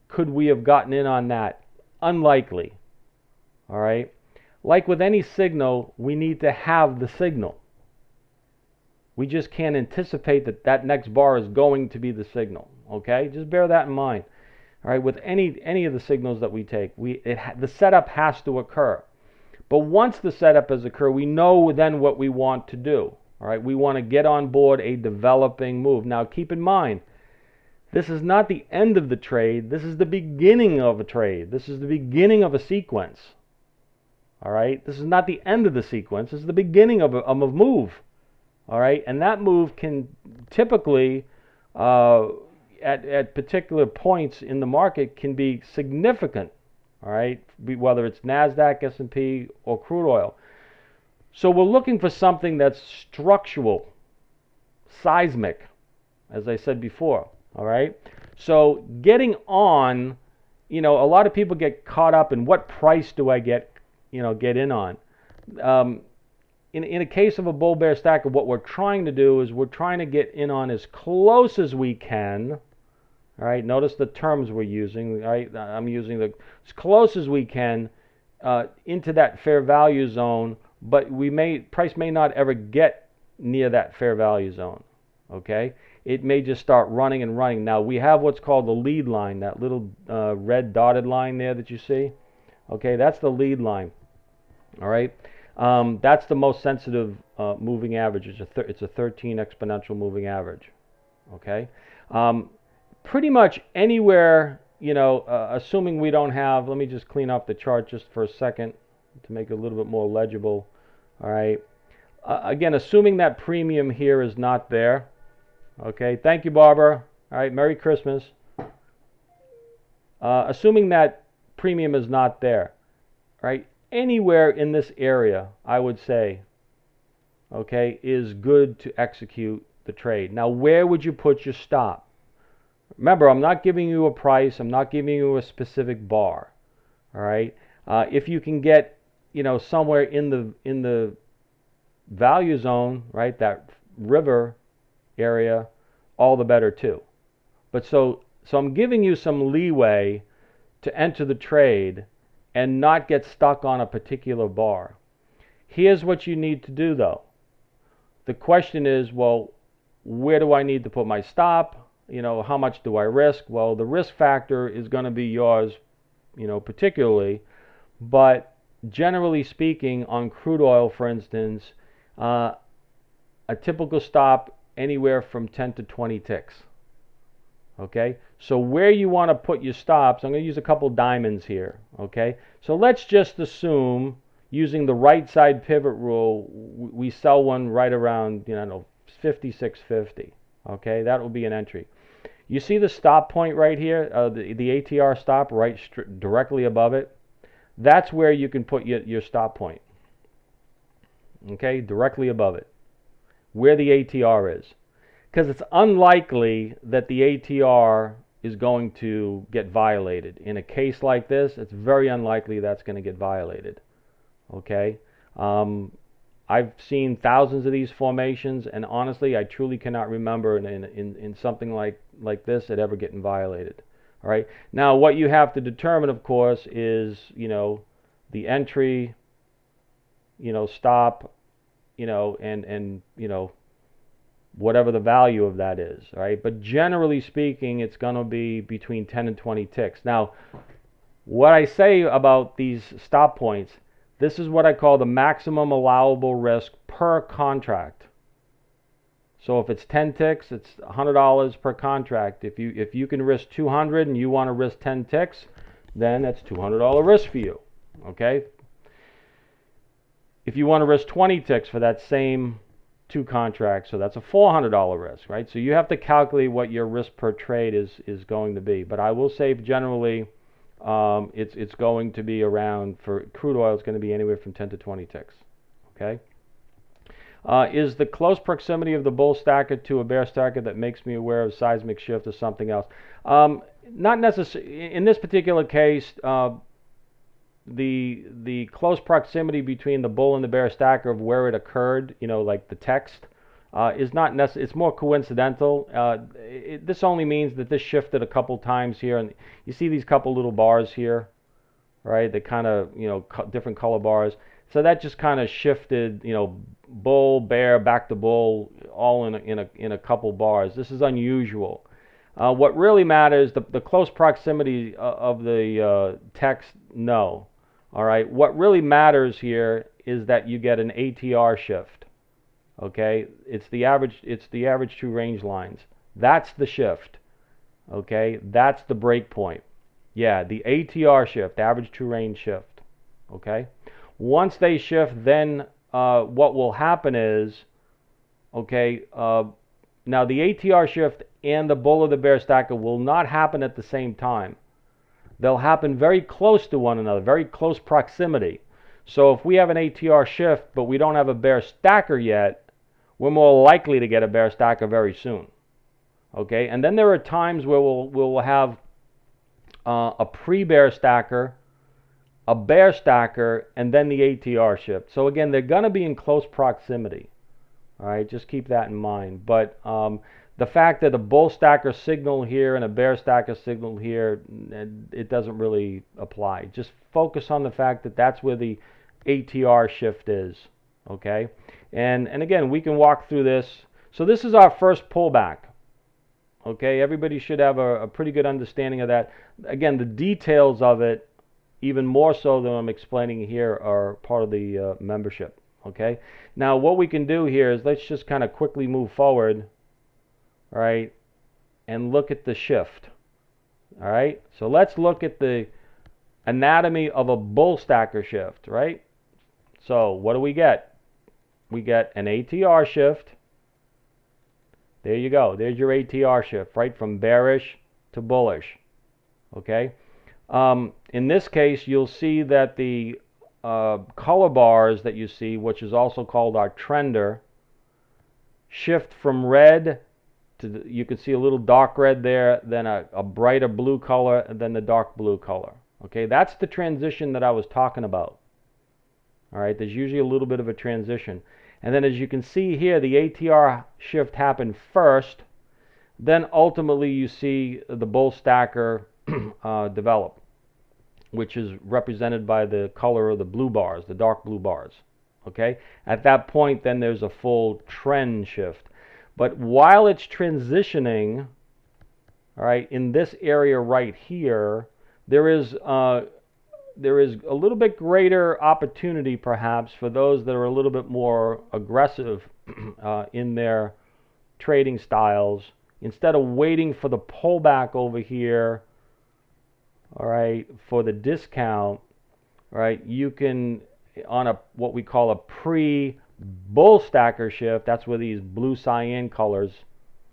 Could we have gotten in on that? Unlikely. All right? Like with any signal, we need to have the signal. We just can't anticipate that that next bar is going to be the signal. Okay? Just bear that in mind. All right? With any of the signals that we take, the setup has to occur. But once the setup has occurred, we know then what we want to do. All right, we want to get on board a developing move. Now, keep in mind, this is not the end of the trade. This is the beginning of a trade. This is the beginning of a sequence. All right, this is not the end of the sequence. This is the beginning of a move. All right, and that move can typically, at particular points in the market, can be significant. All right, whether it's NASDAQ, S&P, or crude oil. So we're looking for something that's structural, seismic, as I said before, all right? So getting on, a lot of people get caught up in what price do I get in on. In a case of a bull bear stacker, what we're trying to do is we're trying to get in on as close as we can, all right? Notice the terms we're using, right? I'm using as close as we can into that fair value zone. But price may not ever get near that fair value zone, okay? it may just start running and running. Now we have what's called the lead line, that little red dotted line there that you see. Okay, that's the lead line. All right, that's the most sensitive moving average. It's a 13 exponential moving average. Okay, pretty much anywhere, you know, assuming we don't have, let me just clean up the chart just for a second to make it a little bit more legible. All right, again, assuming that premium here is not there. Okay, thank you, Barbara. All right, Merry Christmas. Assuming that premium is not there, right? Anywhere in this area, I would say, okay, is good to execute the trade. Now, where would you put your stop? Remember, I'm not giving you a price. I'm not giving you a specific bar. All right. If you can get, you know, somewhere in the value zone, right, that river area, all the better too. But so I'm giving you some leeway to enter the trade and not get stuck on a particular bar. Here's what you need to do though. The question is, well, where do I need to put my stop? You know, how much do I risk? Well, the risk factor is going to be yours, you know, particularly, but generally speaking, on crude oil, for instance, a typical stop anywhere from 10 to 20 ticks. Okay, so where you want to put your stops, I'm going to use a couple diamonds here. Okay, so let's just assume, using the right side pivot rule, we sell one right around, you know, 56.50. Okay, that will be an entry. You see the stop point right here, the ATR stop right directly above it? That's where you can put your stop point. Okay, directly above it, where the ATR is. Because it's unlikely that the ATR is going to get violated. In a case like this, it's very unlikely that's going to get violated. Okay? I've seen thousands of these formations, and honestly, I truly cannot remember in something like this it ever getting violated. All right? Now, what you have to determine, of course, is, you know, the entry, you know, stop, you know, and you know, whatever the value of that is, right? But generally speaking, it's going to be between 10 and 20 ticks. Now, what I say about these stop points, this is what I call the maximum allowable risk per contract. So if it's 10 ticks, it's $100 per contract. If you can risk 200 and you want to risk 10 ticks, then that's $200 risk for you, okay? If you want to risk 20 ticks for that same 2 contracts, so that's a $400 risk, right? So you have to calculate what your risk per trade is going to be. But I will say generally, it's going to be around, for crude oil, it's going to be anywhere from 10 to 20 ticks. Okay. Is the close proximity of the bull stacker to a bear stacker that makes me aware of seismic shift or something else? Not necessarily. In this particular case, the close proximity between the bull and the bear stacker of where it occurred, you know, like the text, is not necessary. It's more coincidental. This only means that this shifted a couple times here, and you see these couple little bars here, right? They kind of, you know, different color bars. So that just kind of shifted, you know, bull, bear, back to bull, all in a couple bars. This is unusual. What really matters, the close proximity of the text, no. All right. What really matters here is that you get an ATR shift. Okay. It's the average 2 range lines. That's the shift. Okay. That's the break point. Yeah, the ATR shift, average 2 range shift. Okay. Once they shift, then what will happen is, okay, now the ATR shift and the bull or the bear stacker will not happen at the same time. They'll happen very close to one another, very close proximity. So if we have an ATR shift, but we don't have a bear stacker yet, we're more likely to get a bear stacker very soon. Okay, and then there are times where we'll have a pre-bear stacker, a bear stacker, and then the ATR shift. So again, they're going to be in close proximity. All right, just keep that in mind. But the fact that a bull stacker signal here and a bear stacker signal here, it doesn't really apply. Just focus on the fact that that's where the ATR shift is. Okay, and again, we can walk through this. So this is our first pullback. Okay, everybody should have a pretty good understanding of that. Again, the details of it, even more so than I'm explaining here, are part of the membership. Okay, now what we can do here is let's just kind of quickly move forward, all right, and look at the shift. All right, so let's look at the anatomy of a bull stacker shift, right? So what do we get? We get an ATR shift. There you go. There's your ATR shift, right, from bearish to bullish. Okay. In this case, you'll see that the color bars that you see, which is also called our trender, shift from red to you can see a little dark red there, then a brighter blue color, and then the dark blue color. Okay, that's the transition that I was talking about. All right, there's usually a little bit of a transition. And then as you can see here, the ATR shift happened first, then ultimately you see the bull stacker develop, which is represented by the color of the blue bars, the dark blue bars. Okay, at that point then there's a full trend shift. But while it's transitioning, all right, in this area right here, there is a little bit greater opportunity perhaps for those that are a little bit more aggressive in their trading styles. Instead of waiting for the pullback over here, all right, for the discount, all right, you can, on a what we call a pre-bull stacker shift, that's where these blue cyan colors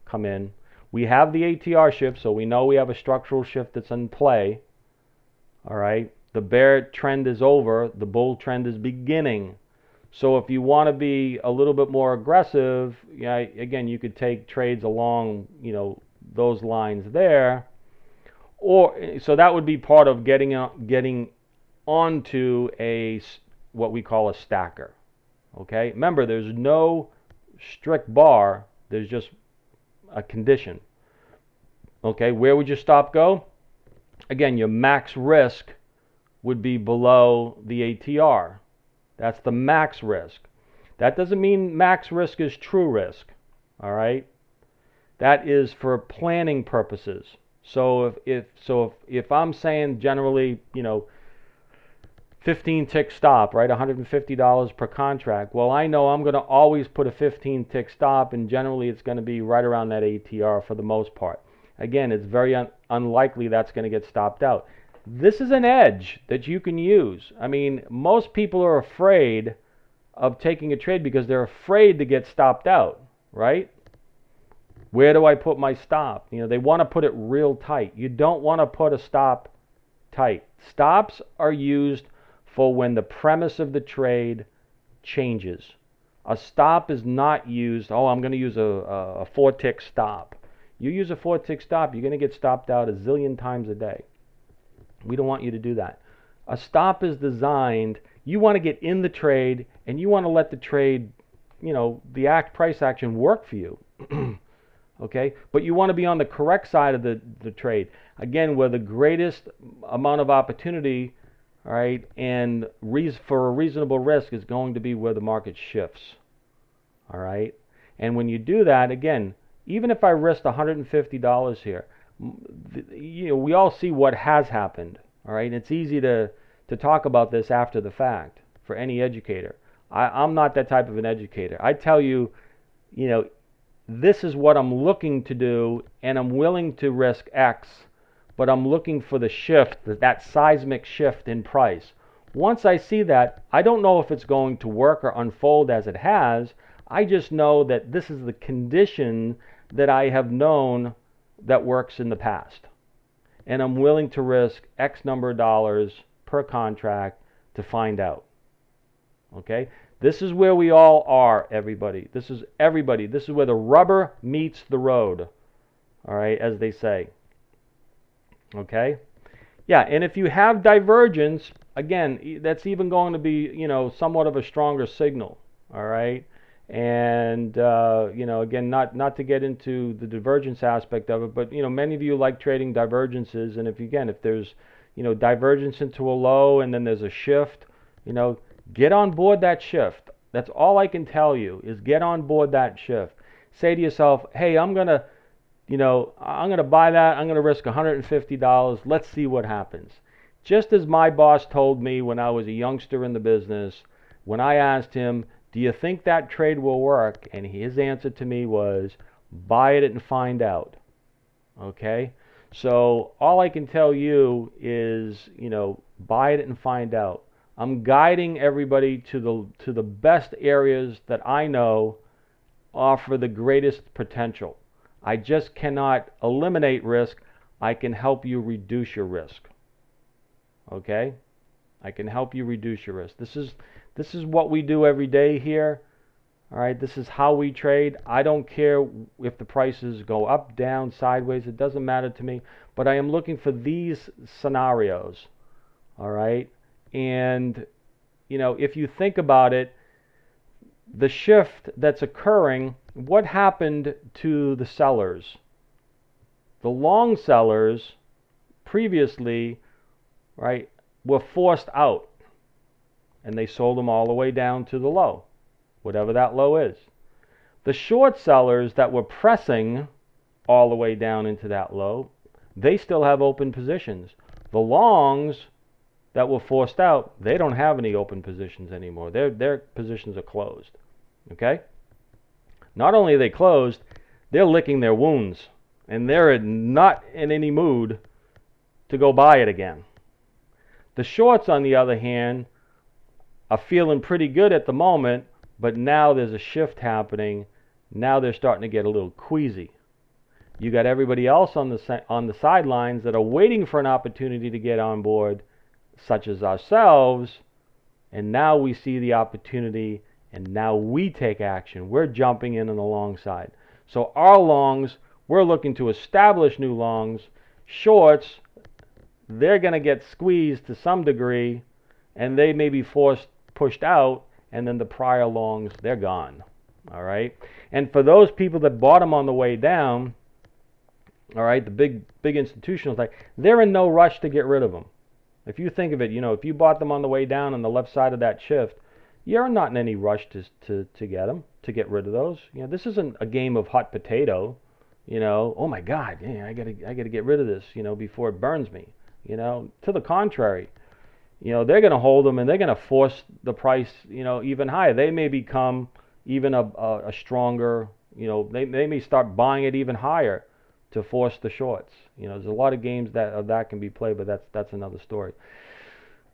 come in. We have the ATR shift, so we know we have a structural shift that's in play. All right, the bear trend is over, the bull trend is beginning. So if you want to be a little bit more aggressive, yeah, again, you could take trades along, you know, those lines there. Or so that would be part of getting onto a what we call a stacker. Okay, remember there's no strict bar, there's just a condition. Okay, where would your stop go? Again, your max risk would be below the ATR. That's the max risk. That doesn't mean max risk is true risk. All right, that is for planning purposes. So if I'm saying generally, you know, 15 tick stop, right, $150 per contract. Well, I know I'm going to always put a 15 tick stop, and generally it's going to be right around that ATR for the most part. Again, it's very unlikely that's going to get stopped out. This is an edge that you can use. I mean, most people are afraid of taking a trade because they're afraid to get stopped out, right? Where do I put my stop? You know, they want to put it real tight. You don't want to put a stop tight. Stops are used for when the premise of the trade changes. A stop is not used, oh, I'm going to use a 4-tick stop. You use a 4-tick stop, you're going to get stopped out a zillion times a day. We don't want you to do that. A stop is designed, you want to get in the trade, and you want to let the trade, you know, the price action work for you. Okay, but you want to be on the correct side of the trade. Again, where the greatest amount of opportunity, all right, and for a reasonable risk is going to be where the market shifts. All right, and when you do that, again, even if I risked $150 here, you know, we all see what has happened. All right, and it's easy to talk about this after the fact for any educator. I'm not that type of an educator. I tell you, you know, this is what I'm looking to do, and I'm willing to risk X, but I'm looking for the shift, that seismic shift in price. Once I see that, I don't know if it's going to work or unfold as it has. I just know that this is the condition that I have known that works in the past. And I'm willing to risk X number of dollars per contract to find out. Okay? This is where we all are, everybody. This is everybody. This is where the rubber meets the road. All right, as they say. Okay? Yeah, and if you have divergence, again, that's even going to be, you know, somewhat of a stronger signal. All right? And, you know, again, not to get into the divergence aspect of it, but, you know, many of you like trading divergences. And if there's, you know, divergence into a low and then there's a shift, you know, get on board that shift. That's all I can tell you is get on board that shift. Say to yourself, hey, I'm going to I'm going to buy that. I'm going to risk $150. Let's see what happens. Just as my boss told me when I was a youngster in the business, when I asked him, do you think that trade will work? And his answer to me was, buy it and find out. Okay? So all I can tell you is, buy it and find out. I'm guiding everybody to the best areas that I know offer the greatest potential. I just cannot eliminate risk. I can help you reduce your risk. Okay? I can help you reduce your risk. This is what we do every day here. All right, this is how we trade. I don't care if the prices go up, down, sideways. It doesn't matter to me. But I am looking for these scenarios. All right? And, if you think about it, the shift that's occurring, what happened to the sellers? The long sellers previously, right, were forced out, and they sold them all the way down to the low, whatever that low is. The short sellers that were pressing all the way down into that low, they still have open positions. The longs that were forced out, they don't have any open positions anymore. Their positions are closed. Okay? Not only are they closed, they're licking their wounds, and they're not in any mood to go buy it again. The shorts, on the other hand, are feeling pretty good at the moment, but now there's a shift happening. Now they're starting to get a little queasy. You got everybody else on the sidelines that are waiting for an opportunity to get on board, such as ourselves, and now we see the opportunity, and now we take action. We're jumping in on the long side. So our longs, we're looking to establish new longs. Shorts, they're going to get squeezed to some degree, and they may be pushed out, and then the prior longs, they're gone. All right? And for those people that bought them on the way down, all right, the big institutionals, they're in no rush to get rid of them. If you think of it, if you bought them on the way down on the left side of that shift, you're not in any rush to get them, to get rid of those. This isn't a game of hot potato. Oh my God, I gotta get rid of this, before it burns me. To the contrary, they're going to hold them, and they're going to force the price, even higher. They may become even a stronger, they may start buying it even higher to force the shorts. There's a lot of games that can be played, but that's another story.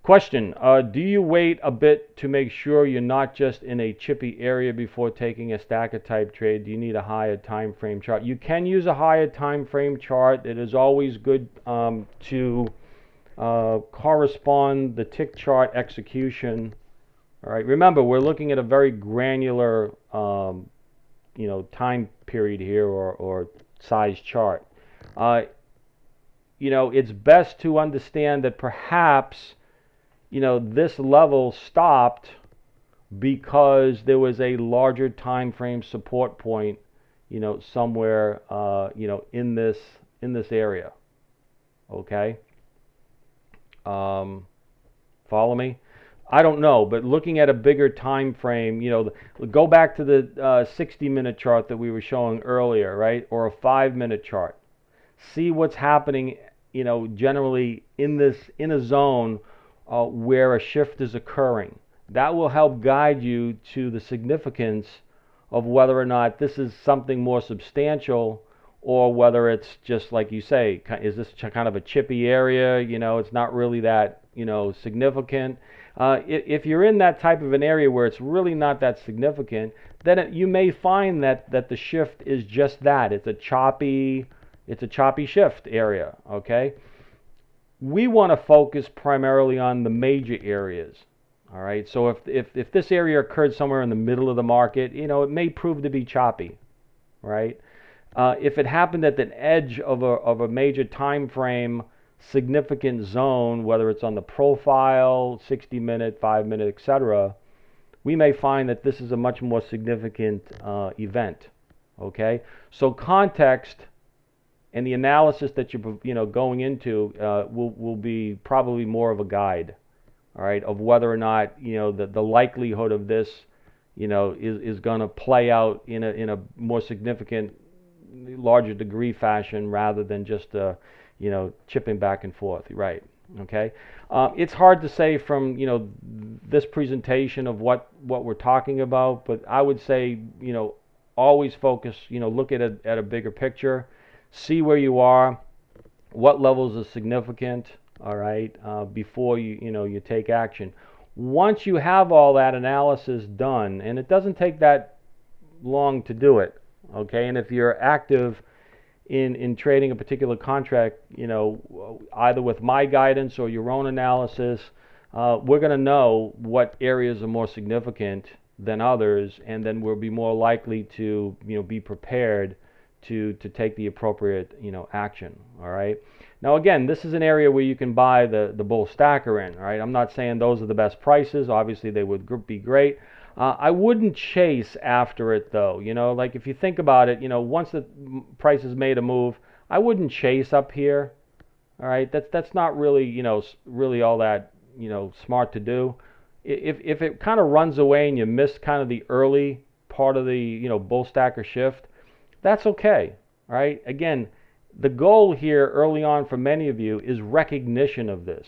Question, do you wait a bit to make sure you're not just in a chippy area before taking a stacker type trade? Do you need a higher time frame chart? You can use a higher time frame chart. It is always good to correspond the tick chart execution. All right, remember, we're looking at a very granular time period here, or size chart. It's best to understand that perhaps this level stopped because there was a larger time frame support point, somewhere in this area. Okay? Follow me? I don't know, but looking at a bigger time frame, go back to the 60-minute chart that we were showing earlier, right? Or a 5-minute chart. See what's happening, generally in a zone where a shift is occurring. That will help guide you to the significance of whether or not this is something more substantial, or whether it's just, like you say, is this kind of a chippy area? It's not really that significant. If you're in that type of an area where it's really not that significant, then you may find that the shift is just that. It's a choppy shift area. Okay. We want to focus primarily on the major areas. All right. So if this area occurred somewhere in the middle of the market, it may prove to be choppy. Right. If it happened at the edge of a major time frame, significant zone, whether it's on the profile, 60-minute, 5-minute, etc., we may find that this is a much more significant event. Okay, so context and the analysis that you're going into will be probably more of a guide, all right, of whether or not the likelihood of this is going to play out in a more significant larger degree fashion rather than just chipping back and forth, right? Okay, it's hard to say from this presentation of what we're talking about, but I would say always focus, look at a bigger picture, see where you are, what levels are significant, all right, before you take action. Once you have all that analysis done, and it doesn't take that long to do it, okay, and if you're active in trading a particular contract, either with my guidance or your own analysis, we're going to know what areas are more significant than others, and then we'll be more likely to be prepared to take the appropriate action. All right. Now again, this is an area where you can buy the bull stacker in. All right. I'm not saying those are the best prices. Obviously, they would be great. I wouldn't chase after it though. Like if you think about it, once the price has made a move, I wouldn't chase up here. All right. That's not really really all that smart to do. If it kind of runs away and you miss kind of the early part of the bull stacker shift, that's okay. All right. Again, the goal here early on for many of you is recognition of this,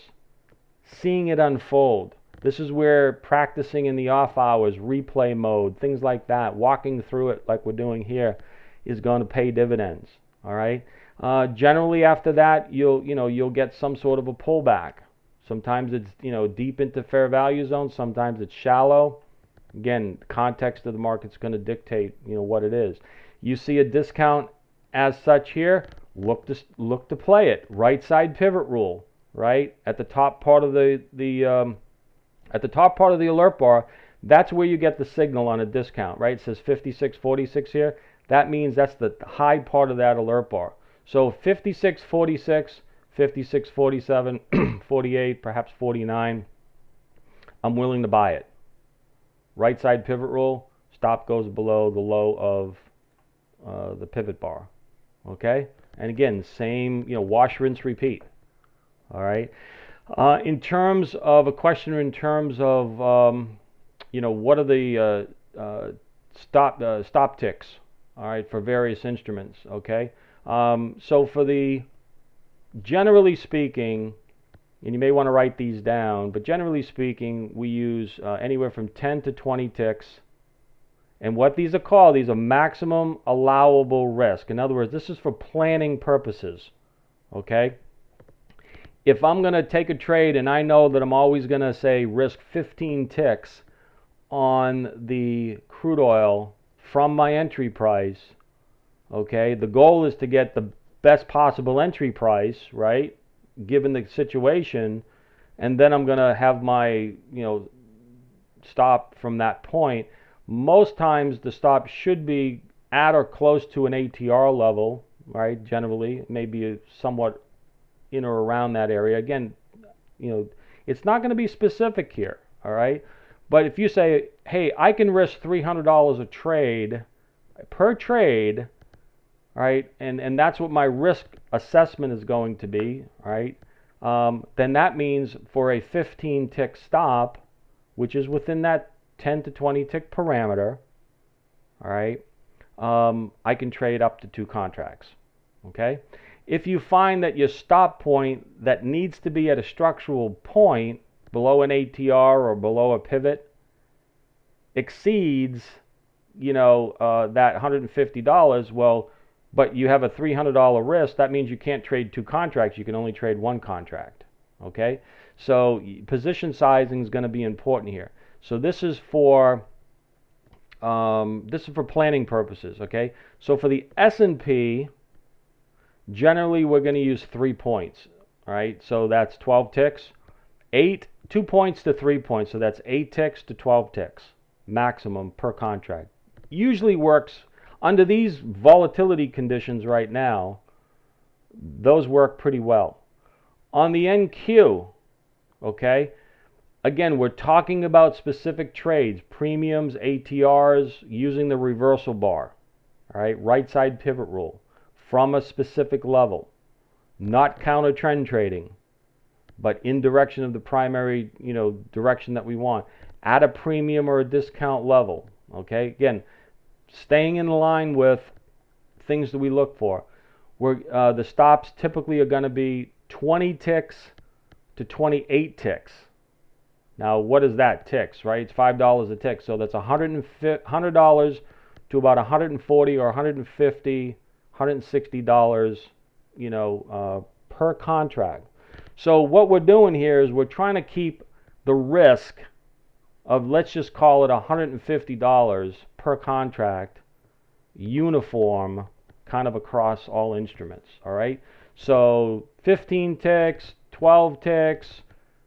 seeing it unfold. This is where practicing in the off hours, replay mode, things like that, walking through it like we're doing here, is going to pay dividends. All right. Generally, after that, you'll get some sort of a pullback. Sometimes it's deep into fair value zone. Sometimes it's shallow. Again, the context of the market's going to dictate what it is. You see a discount as such here. Look to play it. Right side pivot rule. Right at the top part of the alert bar, that's where you get the signal on a discount, right? It says 56.46 here. That means that's the high part of that alert bar. So 56.46, 56.47, 48, perhaps 49. I'm willing to buy it. Right side pivot rule. Stop goes below the low of the pivot bar. Okay? And again, same, wash, rinse, repeat. All right? In terms of a question, in terms of what are the stop ticks, all right, for various instruments, okay? So for the, generally speaking, and you may want to write these down, but generally speaking, we use anywhere from 10 to 20 ticks. And what these are called, these are maximum allowable risk. In other words, this is for planning purposes, okay? If I'm going to take a trade and I know that I'm always going to say risk 15 ticks on the crude oil from my entry price, okay, the goal is to get the best possible entry price, right, given the situation, and then I'm going to have my, stop from that point. Most times the stop should be at or close to an ATR level, right, generally, maybe somewhat in or around that area. Again, it's not going to be specific here, all right? But if you say, hey, I can risk $300 a trade per trade, right, and that's what my risk assessment is going to be, right, then that means for a 15 tick stop, which is within that 10 to 20 tick parameter, all right, I can trade up to 2 contracts, okay? If you find that your stop point that needs to be at a structural point below an ATR or below a pivot exceeds, that $150, well, but you have a $300 risk, that means you can't trade 2 contracts. You can only trade 1 contract, okay? So position sizing is going to be important here. So this is for planning purposes, okay? So for the S&P, generally we're going to use 3 points, all right? So that's 12 ticks, 2 points to 3 points, so that's 8 ticks to 12 ticks maximum per contract. Usually works under these volatility conditions right now. Those work pretty well. On the NQ, okay, again, we're talking about specific trades, premiums, ATRs, using the reversal bar, all right, right side pivot rule from a specific level, not counter trend trading, but in direction of the primary, direction that we want, at a premium or a discount level, okay? Again, staying in line with things that we look for. The stops typically are going to be 20 ticks to 28 ticks. Now, what is that ticks, right? It's $5 a tick, so that's $100 to about $140 or $150, $160, per contract. So what we're doing here is we're trying to keep the risk of, let's just call it $150 per contract, uniform, kind of across all instruments. All right. So 15 ticks, 12 ticks,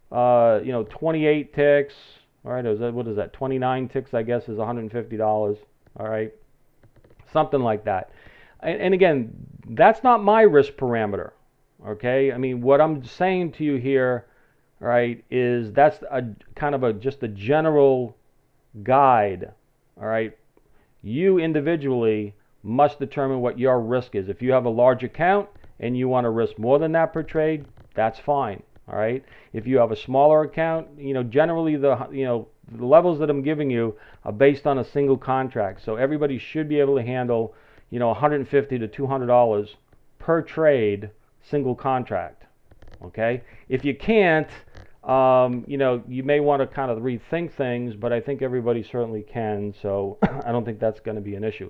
28 ticks. All right. What is that? 29 ticks, I guess, is $150. All right. Something like that. And again, that's not my risk parameter. Okay. I mean, what I'm saying to you here, right, is that's a kind of just a general guide. All right. You individually must determine what your risk is. If you have a large account and you want to risk more than that per trade, that's fine. All right. If you have a smaller account, generally the levels that I'm giving you are based on a single contract. So everybody should be able to handle, $150 to $200 per trade, single contract. Okay. If you can't, you may want to kind of rethink things, but I think everybody certainly can. So I don't think that's going to be an issue.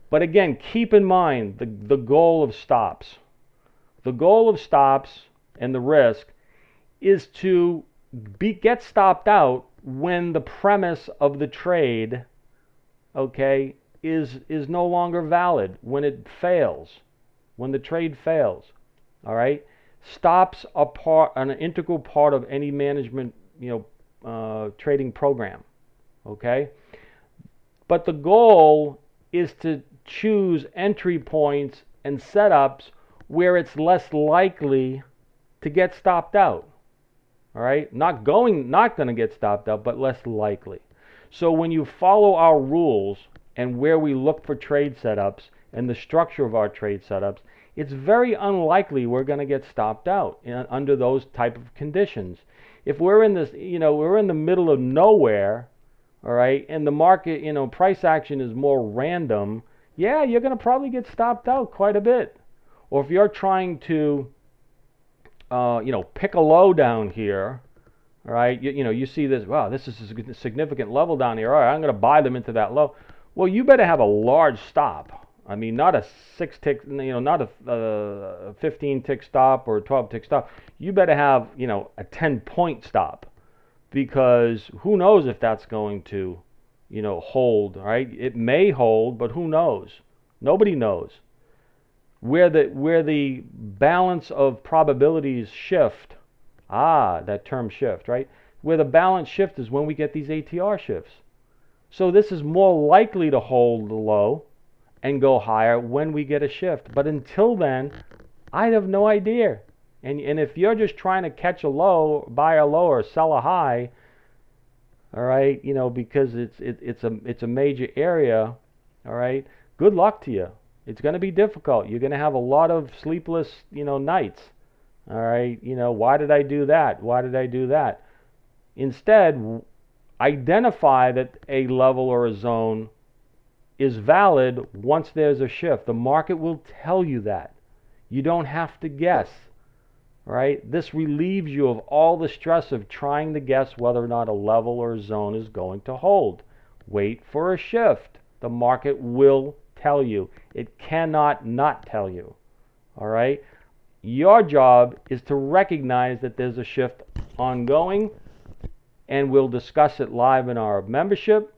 But again, keep in mind the goal of stops. The goal of stops and the risk is to get stopped out when the premise of the trade, okay, is no longer valid, when it fails, when the trade fails. All right. Stops are an integral part of any management, trading program. Okay. But the goal is to choose entry points and setups where it's less likely to get stopped out. All right. Not going to get stopped out, but less likely. So when you follow our rules and where we look for trade setups and the structure of our trade setups, it's very unlikely we're going to get stopped out under those type of conditions. If we're in this, we're in the middle of nowhere, all right, and the market, price action is more random, yeah, you're going to probably get stopped out quite a bit. Or if you're trying to, pick a low down here, all right, you see this, wow, this is a significant level down here, all right, I'm going to buy them into that low. Well, you better have a large stop. I mean, not a 6 tick, not a 15 tick stop or a 12 tick stop. You better have, a 10-point stop, because who knows if that's going to, hold, right? It may hold, but who knows? Nobody knows. Where the balance of probabilities shift, that term shift, right? Where the balance shift is when we get these ATR shifts. So this is more likely to hold the low and go higher when we get a shift. But until then, I have no idea. And if you're just trying to catch a low, buy a low or sell a high, all right, because it's a major area, all right, good luck to you. It's going to be difficult. You're going to have a lot of sleepless, nights. All right, why did I do that? Why did I do that? Instead, identify that a level or a zone is valid once there's a shift. The market will tell you that. You don't have to guess, right? This relieves you of all the stress of trying to guess whether or not a level or a zone is going to hold. Wait for a shift. The market will tell you. It cannot not tell you, all right? Your job is to recognize that there's a shift ongoing, and we'll discuss it live in our membership.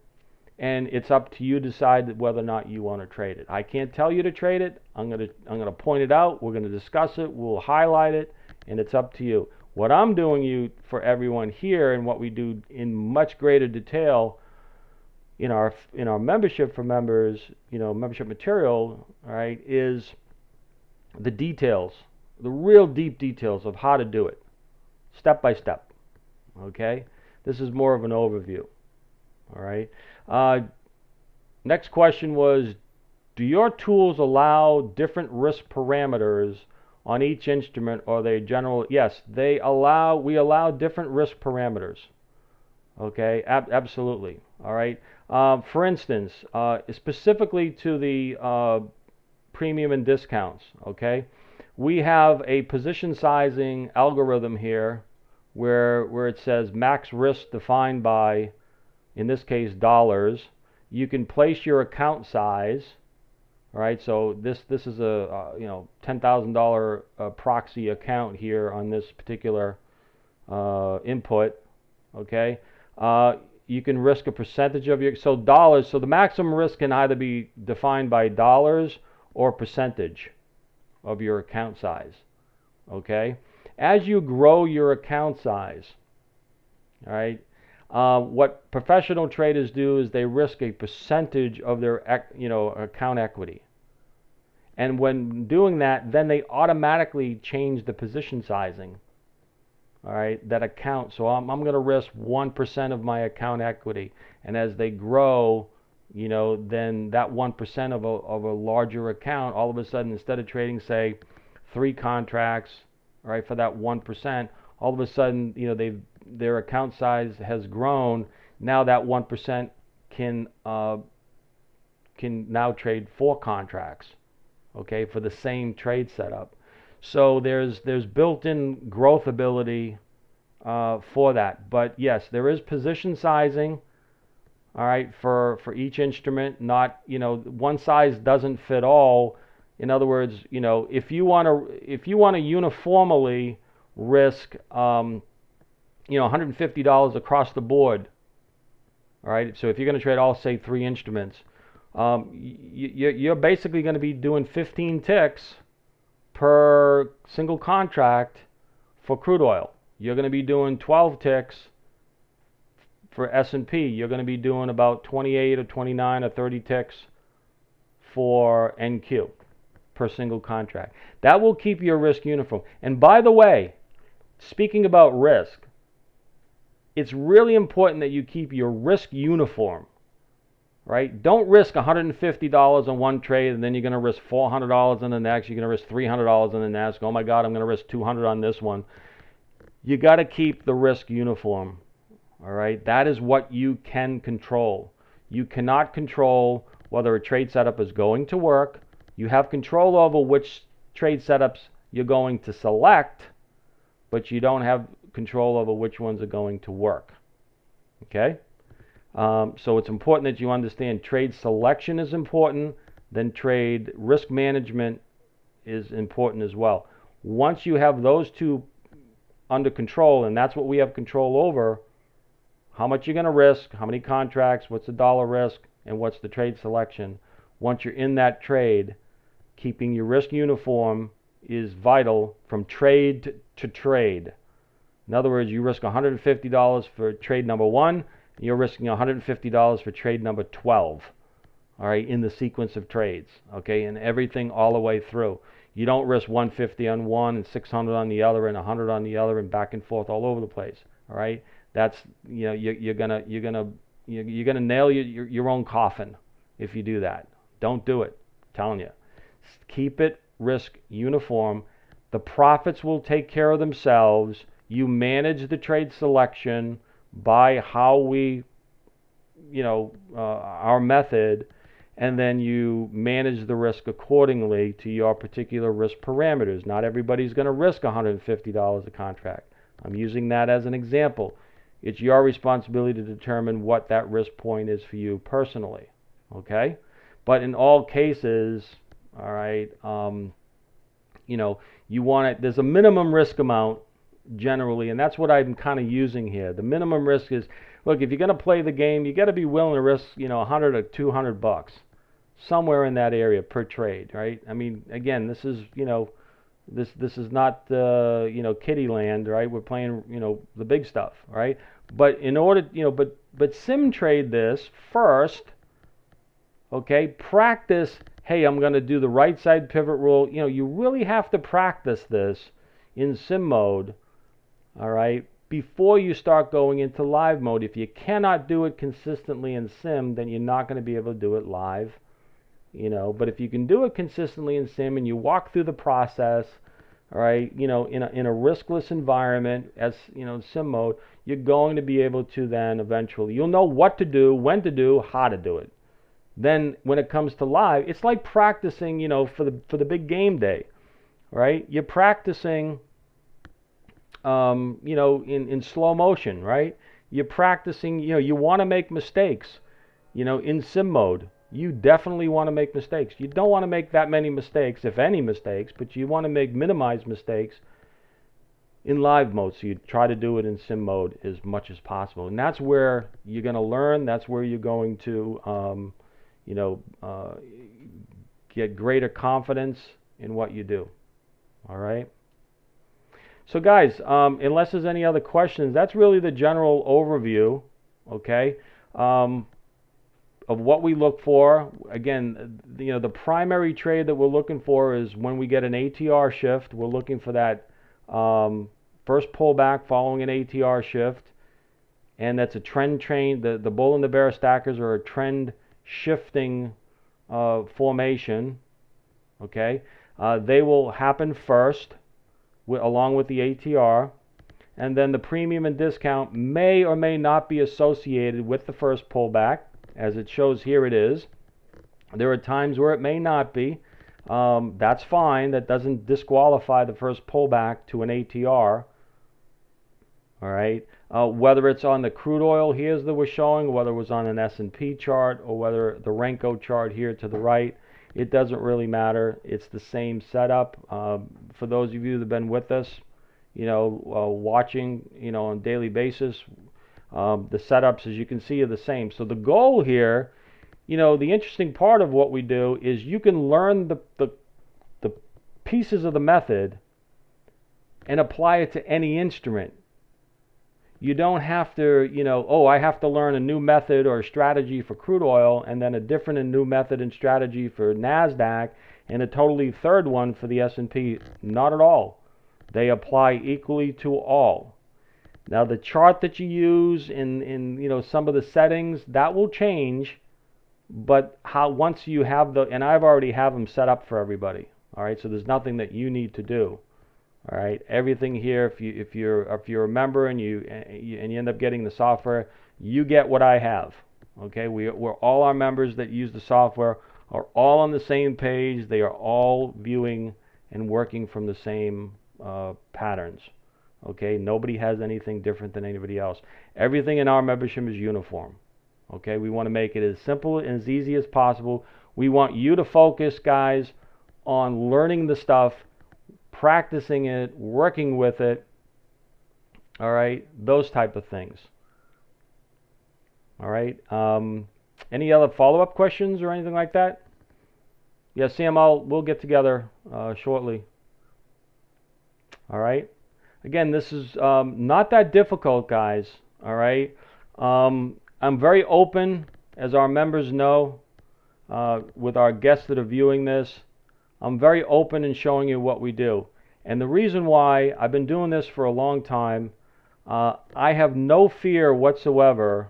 And it's up to you to decide whether or not you want to trade it. I can't tell you to trade it. I'm gonna point it out. We're gonna discuss it. We'll highlight it, and it's up to you. What I'm doing for everyone here, and what we do in much greater detail in our membership for members, membership material, all right, is the details, the real deep details of how to do it, step by step. Okay, this is more of an overview. All right. Next question was, do your tools allow different risk parameters on each instrument, or are they general? Yes, we allow different risk parameters. Okay, absolutely. All right. For instance, specifically to the premium and discounts, okay? We have a position sizing algorithm here where it says max risk defined by, in this case, dollars. You can place your account size. All right, so this is a you know, $10,000 proxy account here on this particular input. Okay, you can risk a percentage of your, so dollars. So the maximum risk can either be defined by dollars or percentage of your account size. Okay, as you grow your account size, all right, what professional traders do is they risk a percentage of their account equity. And when doing that, then they automatically change the position sizing. All right, that account. So I'm going to risk 1% of my account equity. And as they grow, you know, then that 1% of a larger account, all of a sudden, instead of trading, say, 3 contracts, all right, for that 1%, all of a sudden, you know, their account size has grown. Now that 1% can now trade 4 contracts, okay, for the same trade setup. So there's built-in growth ability for that. But yes, there is position sizing, all right, for each instrument. Not, you know, one size doesn't fit all. In other words, you know, if you want to uniformly risk you know, $150 across the board, all right, so if you're going to trade all, say, 3 instruments, you're basically going to be doing 15 ticks per single contract for crude oil. You're going to be doing 12 ticks for S&P. You're going to be doing about 28 or 29 or 30 ticks for NQ per single contract. That will keep your risk uniform. And by the way, speaking about risk, it's really important that you keep your risk uniform. Right? Don't risk $150 on one trade and then you're going to risk $400 on the next. You're going to risk $300 on the next. Oh my God, I'm going to risk $200 on this one. You got to keep the risk uniform. All right? That is what you can control. You cannot control whether a trade setup is going to work. You have control over which trade setups you're going to select, but you don't have control over which ones are going to work. Okay? So it's important that you understand trade selection is important, then trade risk management is important as well. Once you have those two under control, and that's what we have control over, how much you're going to risk, how many contracts, what's the dollar risk, and what's the trade selection. Once you're in that trade, keeping your risk uniform is vital from trade to trade. In other words, you risk $150 for trade number 1, you're risking $150 for trade number 12, all right, in the sequence of trades, okay, and everything all the way through. You don't risk 150 on one and 600 on the other and 100 on the other and back and forth all over the place, all right. That's, you know, you're gonna nail your own coffin if you do that. Don't do it. I'm telling you. Keep it risk uniform. The profits will take care of themselves. You manage the trade selection by how we, you know, our method, and then you manage the risk accordingly to your particular risk parameters. Not everybody's going to risk $150 a contract. I'm using that as an example. It's your responsibility to determine what that risk point is for you personally, okay? But in all cases, all right, you know, you want it, there's a minimum risk amount generally, and that's what I'm kind of using here. The minimum risk is, look, if you're going to play the game, you got to be willing to risk, you know, 100 or 200 bucks, somewhere in that area per trade, right? I mean, again, this is, you know, this is not, you know, kiddie land, right? We're playing, you know, the big stuff, right? But in order, you know, but sim trade this first, okay? Practice, hey, I'm going to do the right side pivot rule. You know, you really have to practice this in sim mode, all right, before you start going into live mode. If you cannot do it consistently in sim, then you're not going to be able to do it live, you know. But if you can do it consistently in sim and you walk through the process, all right, you know, in a riskless environment, as you know, sim mode, you're going to be able to then eventually, you'll know what to do, when to do, how to do it. then when it comes to live, it's like practicing, for the big game day, right? You're practicing, in slow motion, right? You're practicing, you want to make mistakes, in sim mode. You definitely want to make mistakes. You don't want to make that many mistakes, if any mistakes, but you want to minimize mistakes in live mode. So you try to do it in sim mode as much as possible. And that's where you're going to learn. That's where you're going to, get greater confidence in what you do. All right. So guys, unless there's any other questions, that's really the general overview, okay, of what we look for. Again, the primary trade that we're looking for is when we get an ATR shift. We're looking for that first pullback following an ATR shift, and that's a trend train. The bull and the bear stackers are a trend shifting formation, okay. They will happen first, along with the ATR, and then the premium and discount may or may not be associated with the first pullback. As it shows here, it is. There are times where it may not be. That's fine. That doesn't disqualify the first pullback to an ATR. All right. Whether it's on the crude oil here that we're showing, whether it was on an S&P chart, or whether the Renko chart here to the right, it doesn't really matter. It's the same setup. For those of you that have been with us, watching, on a daily basis, the setups, as you can see, are the same. So the goal here, the interesting part of what we do is you can learn the pieces of the method and apply it to any instrument. You don't have to, I have to learn a new method or strategy for crude oil, and then a different and new method and strategy for NASDAQ, and a totally third one for the S&P. Not at all. They apply equally to all. Now, the chart that you use in some of the settings, that will change, but once you have and I've already have them set up for everybody. All right, so there's nothing that you need to do. All right, everything here, if you're a member and you end up getting the software, you get what I have. Okay, we're all our members that use the software are all on the same page. They are all viewing and working from the same patterns. Okay, nobody has anything different than anybody else. Everything in our membership is uniform. Okay, we want to make it as simple and as easy as possible. We want you to focus, guys, on learning the stuff, practicing it, working with it, all right, those type of things. All right, any other follow-up questions or anything like that? Yeah, Sam, we'll get together shortly. All right, again, this is not that difficult, guys. All right, I'm very open, as our members know, with our guests that are viewing this. I'm very open in showing you what we do. And the reason why, I've been doing this for a long time, I have no fear whatsoever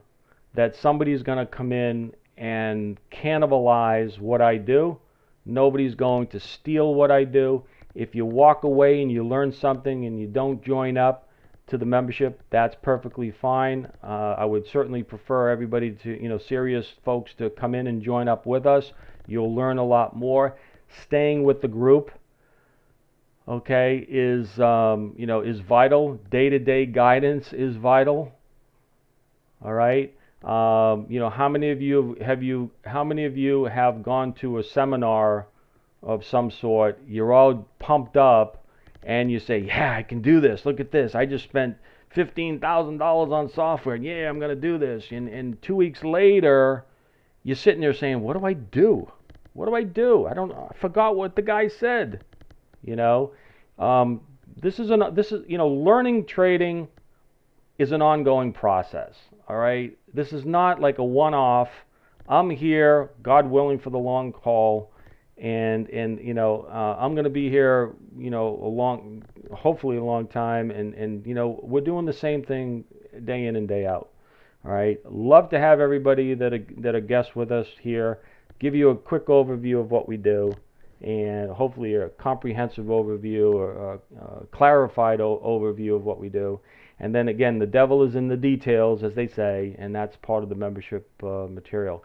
that somebody's going to come in and cannibalize what I do. Nobody's going to steal what I do. If you walk away and you learn something and you don't join up to the membership, that's perfectly fine. I would certainly prefer everybody to, serious folks to come in and join up with us. You'll learn a lot more. Staying with the group, okay, is vital. Day-to-day guidance is vital. All right. How many of you have gone to a seminar of some sort? You're all pumped up, and you say, "Yeah, I can do this. Look at this. I just spent $15,000 on software. Yeah, I'm going to do this." And 2 weeks later, you're sitting there saying, "What do I do? What do I do? I forgot what the guy said." Learning trading is an ongoing process. All right, this is not like a one-off. I'm here, God willing, for the long haul, and I'm going to be here, hopefully a long time, and we're doing the same thing day in and day out. All right, love to have everybody that are guests with us here. Give you a quick overview of what we do, and hopefully a comprehensive overview or a clarified overview of what we do. And then again, the devil is in the details, as they say, and that's part of the membership material.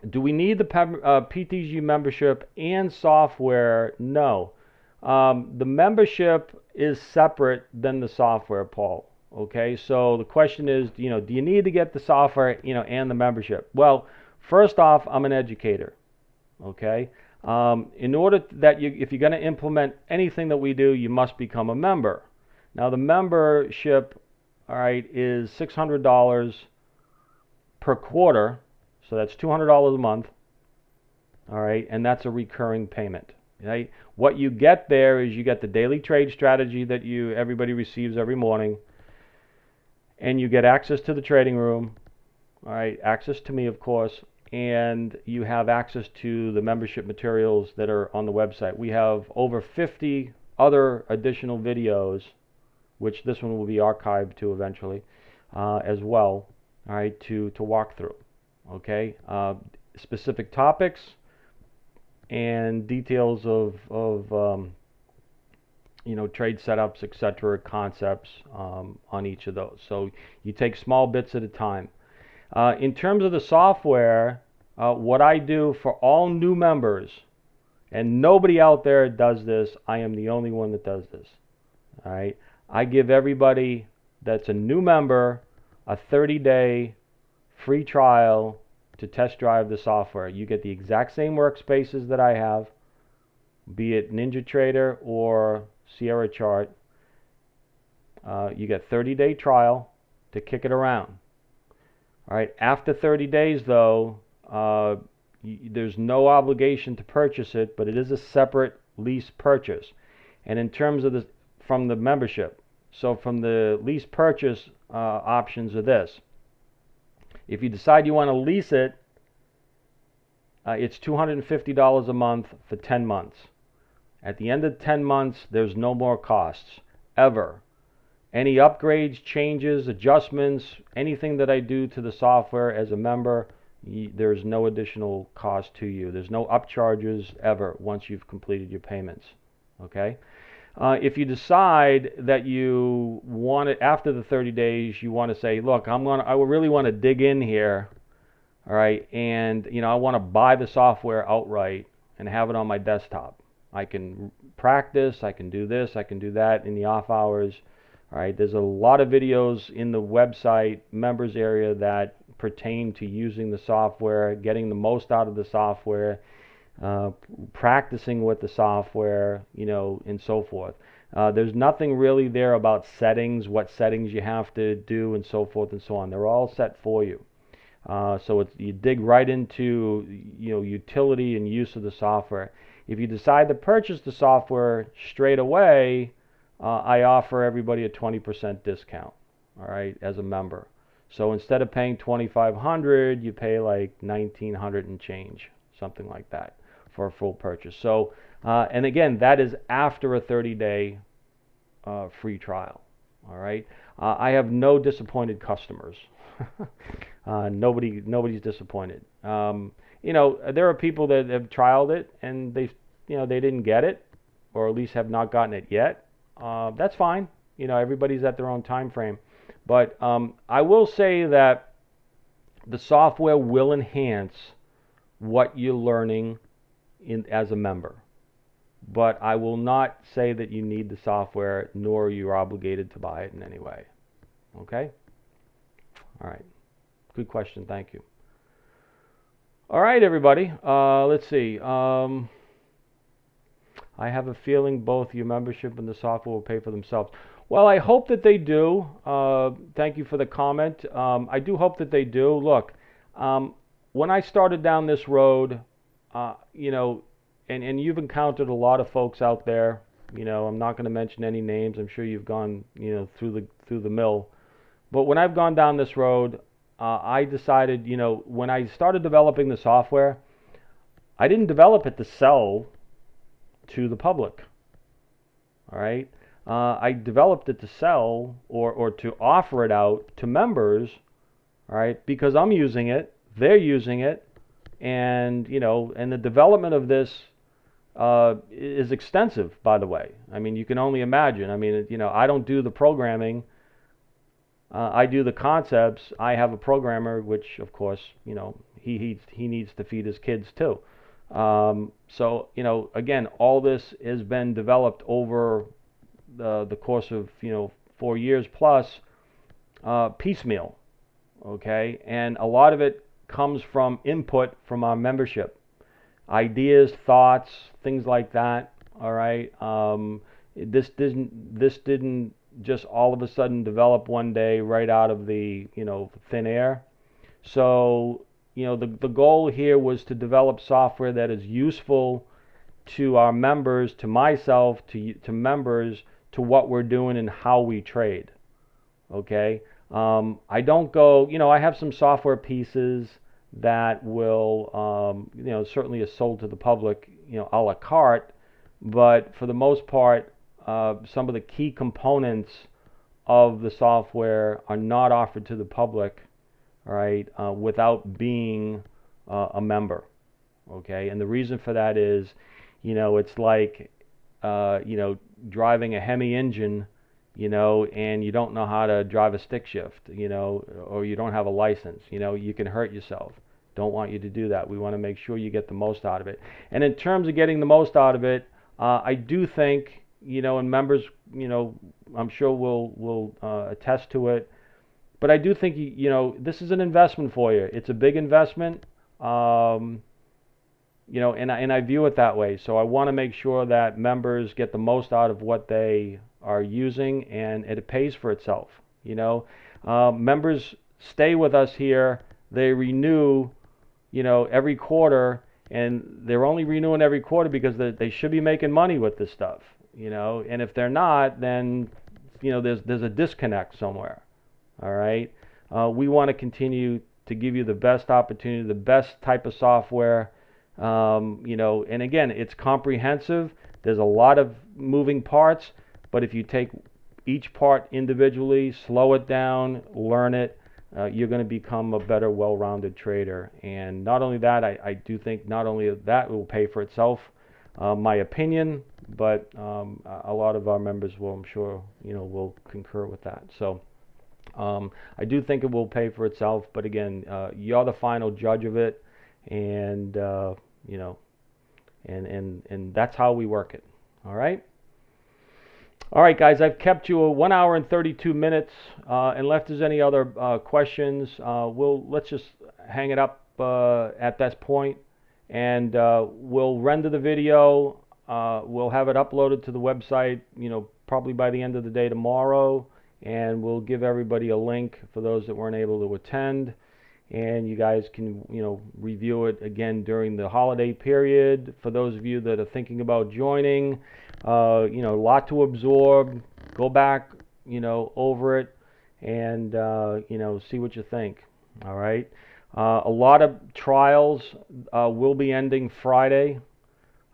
Do we need the PTG membership and software? No. The membership is separate than the software, Paul. Okay, so the question is, do you need to get the software, and the membership? Well, first off, I'm an educator. Okay, in order that if you're going to implement anything that we do, you must become a member. Now, the membership, all right, is $600 per quarter, so that's $200 a month. All right, and that's a recurring payment. Right? What you get there is you get the daily trade strategy that everybody receives every morning, and you get access to the trading room. All right, access to me, of course, and you have access to the membership materials that are on the website. We have over 50 other additional videos, which this one will be archived to eventually, as well. All right, to walk through. Okay, specific topics and details of trade setups, etc., concepts on each of those. So you take small bits at a time. In terms of the software, what I do for all new members, and nobody out there does this, I am the only one that does this. All right, I give everybody that's a new member a 30-day free trial to test drive the software. You get the exact same workspaces that I have, be it NinjaTrader or Sierra Chart. You get 30-day trial to kick it around. All right. After 30 days, though, there's no obligation to purchase it, but it is a separate lease purchase. And in terms of from the membership, so from the lease purchase options are this. If you decide you want to lease it, it's $250 a month for 10 months. At the end of 10 months, there's no more costs, ever. Any upgrades, changes, adjustments, anything that I do to the software as a member, there's no additional cost to you. There's no upcharges ever once you've completed your payments. Okay? If you decide that you want it after the 30 days, you want to say, look, I really want to dig in here, all right, and I want to buy the software outright and have it on my desktop. I can practice, I can do this, I can do that in the off hours. All right, there's a lot of videos in the website members area that pertain to using the software, getting the most out of the software, practicing with the software, and so forth. There's nothing really there about settings, what settings you have to do, and so forth and so on. They're all set for you. So you dig right into utility and use of the software. If you decide to purchase the software straight away, I offer everybody a 20% discount, all right, as a member. So instead of paying $2,500, you pay like $1,900 and change, something like that, for a full purchase. So, and again, that is after a 30-day free trial, all right. I have no disappointed customers. Nobody's disappointed. There are people that have trialed it and they didn't get it, or at least have not gotten it yet. That's fine. Everybody's at their own time frame. But I will say that the software will enhance what you're learning as a member. But I will not say that you need the software, nor you're obligated to buy it in any way. Okay? All right. Good question. Thank you. All right, everybody. Let's see. I have a feeling both your membership and the software will pay for themselves. Well, I hope that they do. Thank you for the comment. I do hope that they do. Look, when I started down this road, and you've encountered a lot of folks out there. I'm not going to mention any names. I'm sure you've gone, through the mill. But when I've gone down this road, I decided, when I started developing the software, I didn't develop it to sell to the public. All right, I developed it to sell or to offer it out to members. All right, because I'm using it, they're using it, and and the development of this is extensive, by the way. I mean, you can only imagine. I mean, I don't do the programming. I do the concepts. I have a programmer, which, of course, he needs to feed his kids too. So you know, again, all this has been developed over the course of 4 years plus, piecemeal. Okay, and a lot of it comes from input from our membership, ideas, thoughts, things like that. All right, this didn't just all of a sudden develop one day right out of the thin air. So the goal here was to develop software that is useful to our members, to myself, to members, to what we're doing and how we trade. Okay, I don't go. I have some software pieces that will, certainly is sold to the public, a la carte, but for the most part, some of the key components of the software are not offered to the public, all right, without being a member. Okay, and the reason for that is, it's like, driving a Hemi engine, and you don't know how to drive a stick shift, or you don't have a license, you can hurt yourself. Don't want you to do that. We want to make sure you get the most out of it. And in terms of getting the most out of it, I do think, and members, I'm sure will attest to it. But I do think, this is an investment for you. It's a big investment, and I view it that way. So I want to make sure that members get the most out of what they are using, and it pays for itself. Members stay with us here. They renew, every quarter, and they're only renewing every quarter because they should be making money with this stuff. And if they're not, then there's a disconnect somewhere. All right. We want to continue to give you the best opportunity, the best type of software. And again, it's comprehensive. There's a lot of moving parts, but if you take each part individually, slow it down, learn it, you're going to become a better, well-rounded trader. And not only that, I do think not only that will pay for itself, my opinion, but a lot of our members will, I'm sure, will concur with that. So I do think it will pay for itself, but again, you're the final judge of it, and and that's how we work it. All right. All right, guys, I've kept you 1 hour and 32 minutes. Unless there's any other questions, let's just hang it up at this point, and we'll render the video. We'll have it uploaded to the website, probably by the end of the day tomorrow, and we'll give everybody a link for those that weren't able to attend. And you guys can, review it again during the holiday period. For those of you that are thinking about joining, a lot to absorb. Go back, over it, and see what you think. All right. A lot of trials will be ending Friday.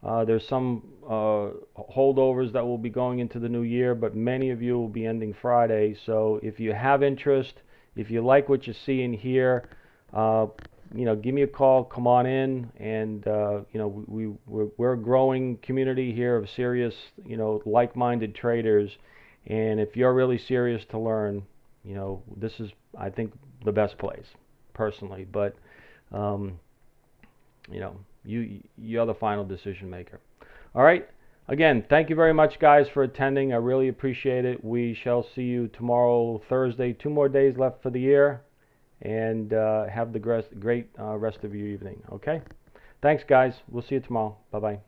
There's some holdovers that will be going into the new year, but many of you will be ending Friday. So if you have interest, if you like what you see and hear, give me a call, come on in, and we're a growing community here of serious, like-minded traders, and if you're really serious to learn, this is, I think, the best place, personally, but you're the final decision maker. All right. Again, thank you very much, guys, for attending. I really appreciate it. We shall see you tomorrow, Thursday. 2 more days left for the year. And have the great rest of your evening. Okay? Thanks, guys. We'll see you tomorrow. Bye-bye.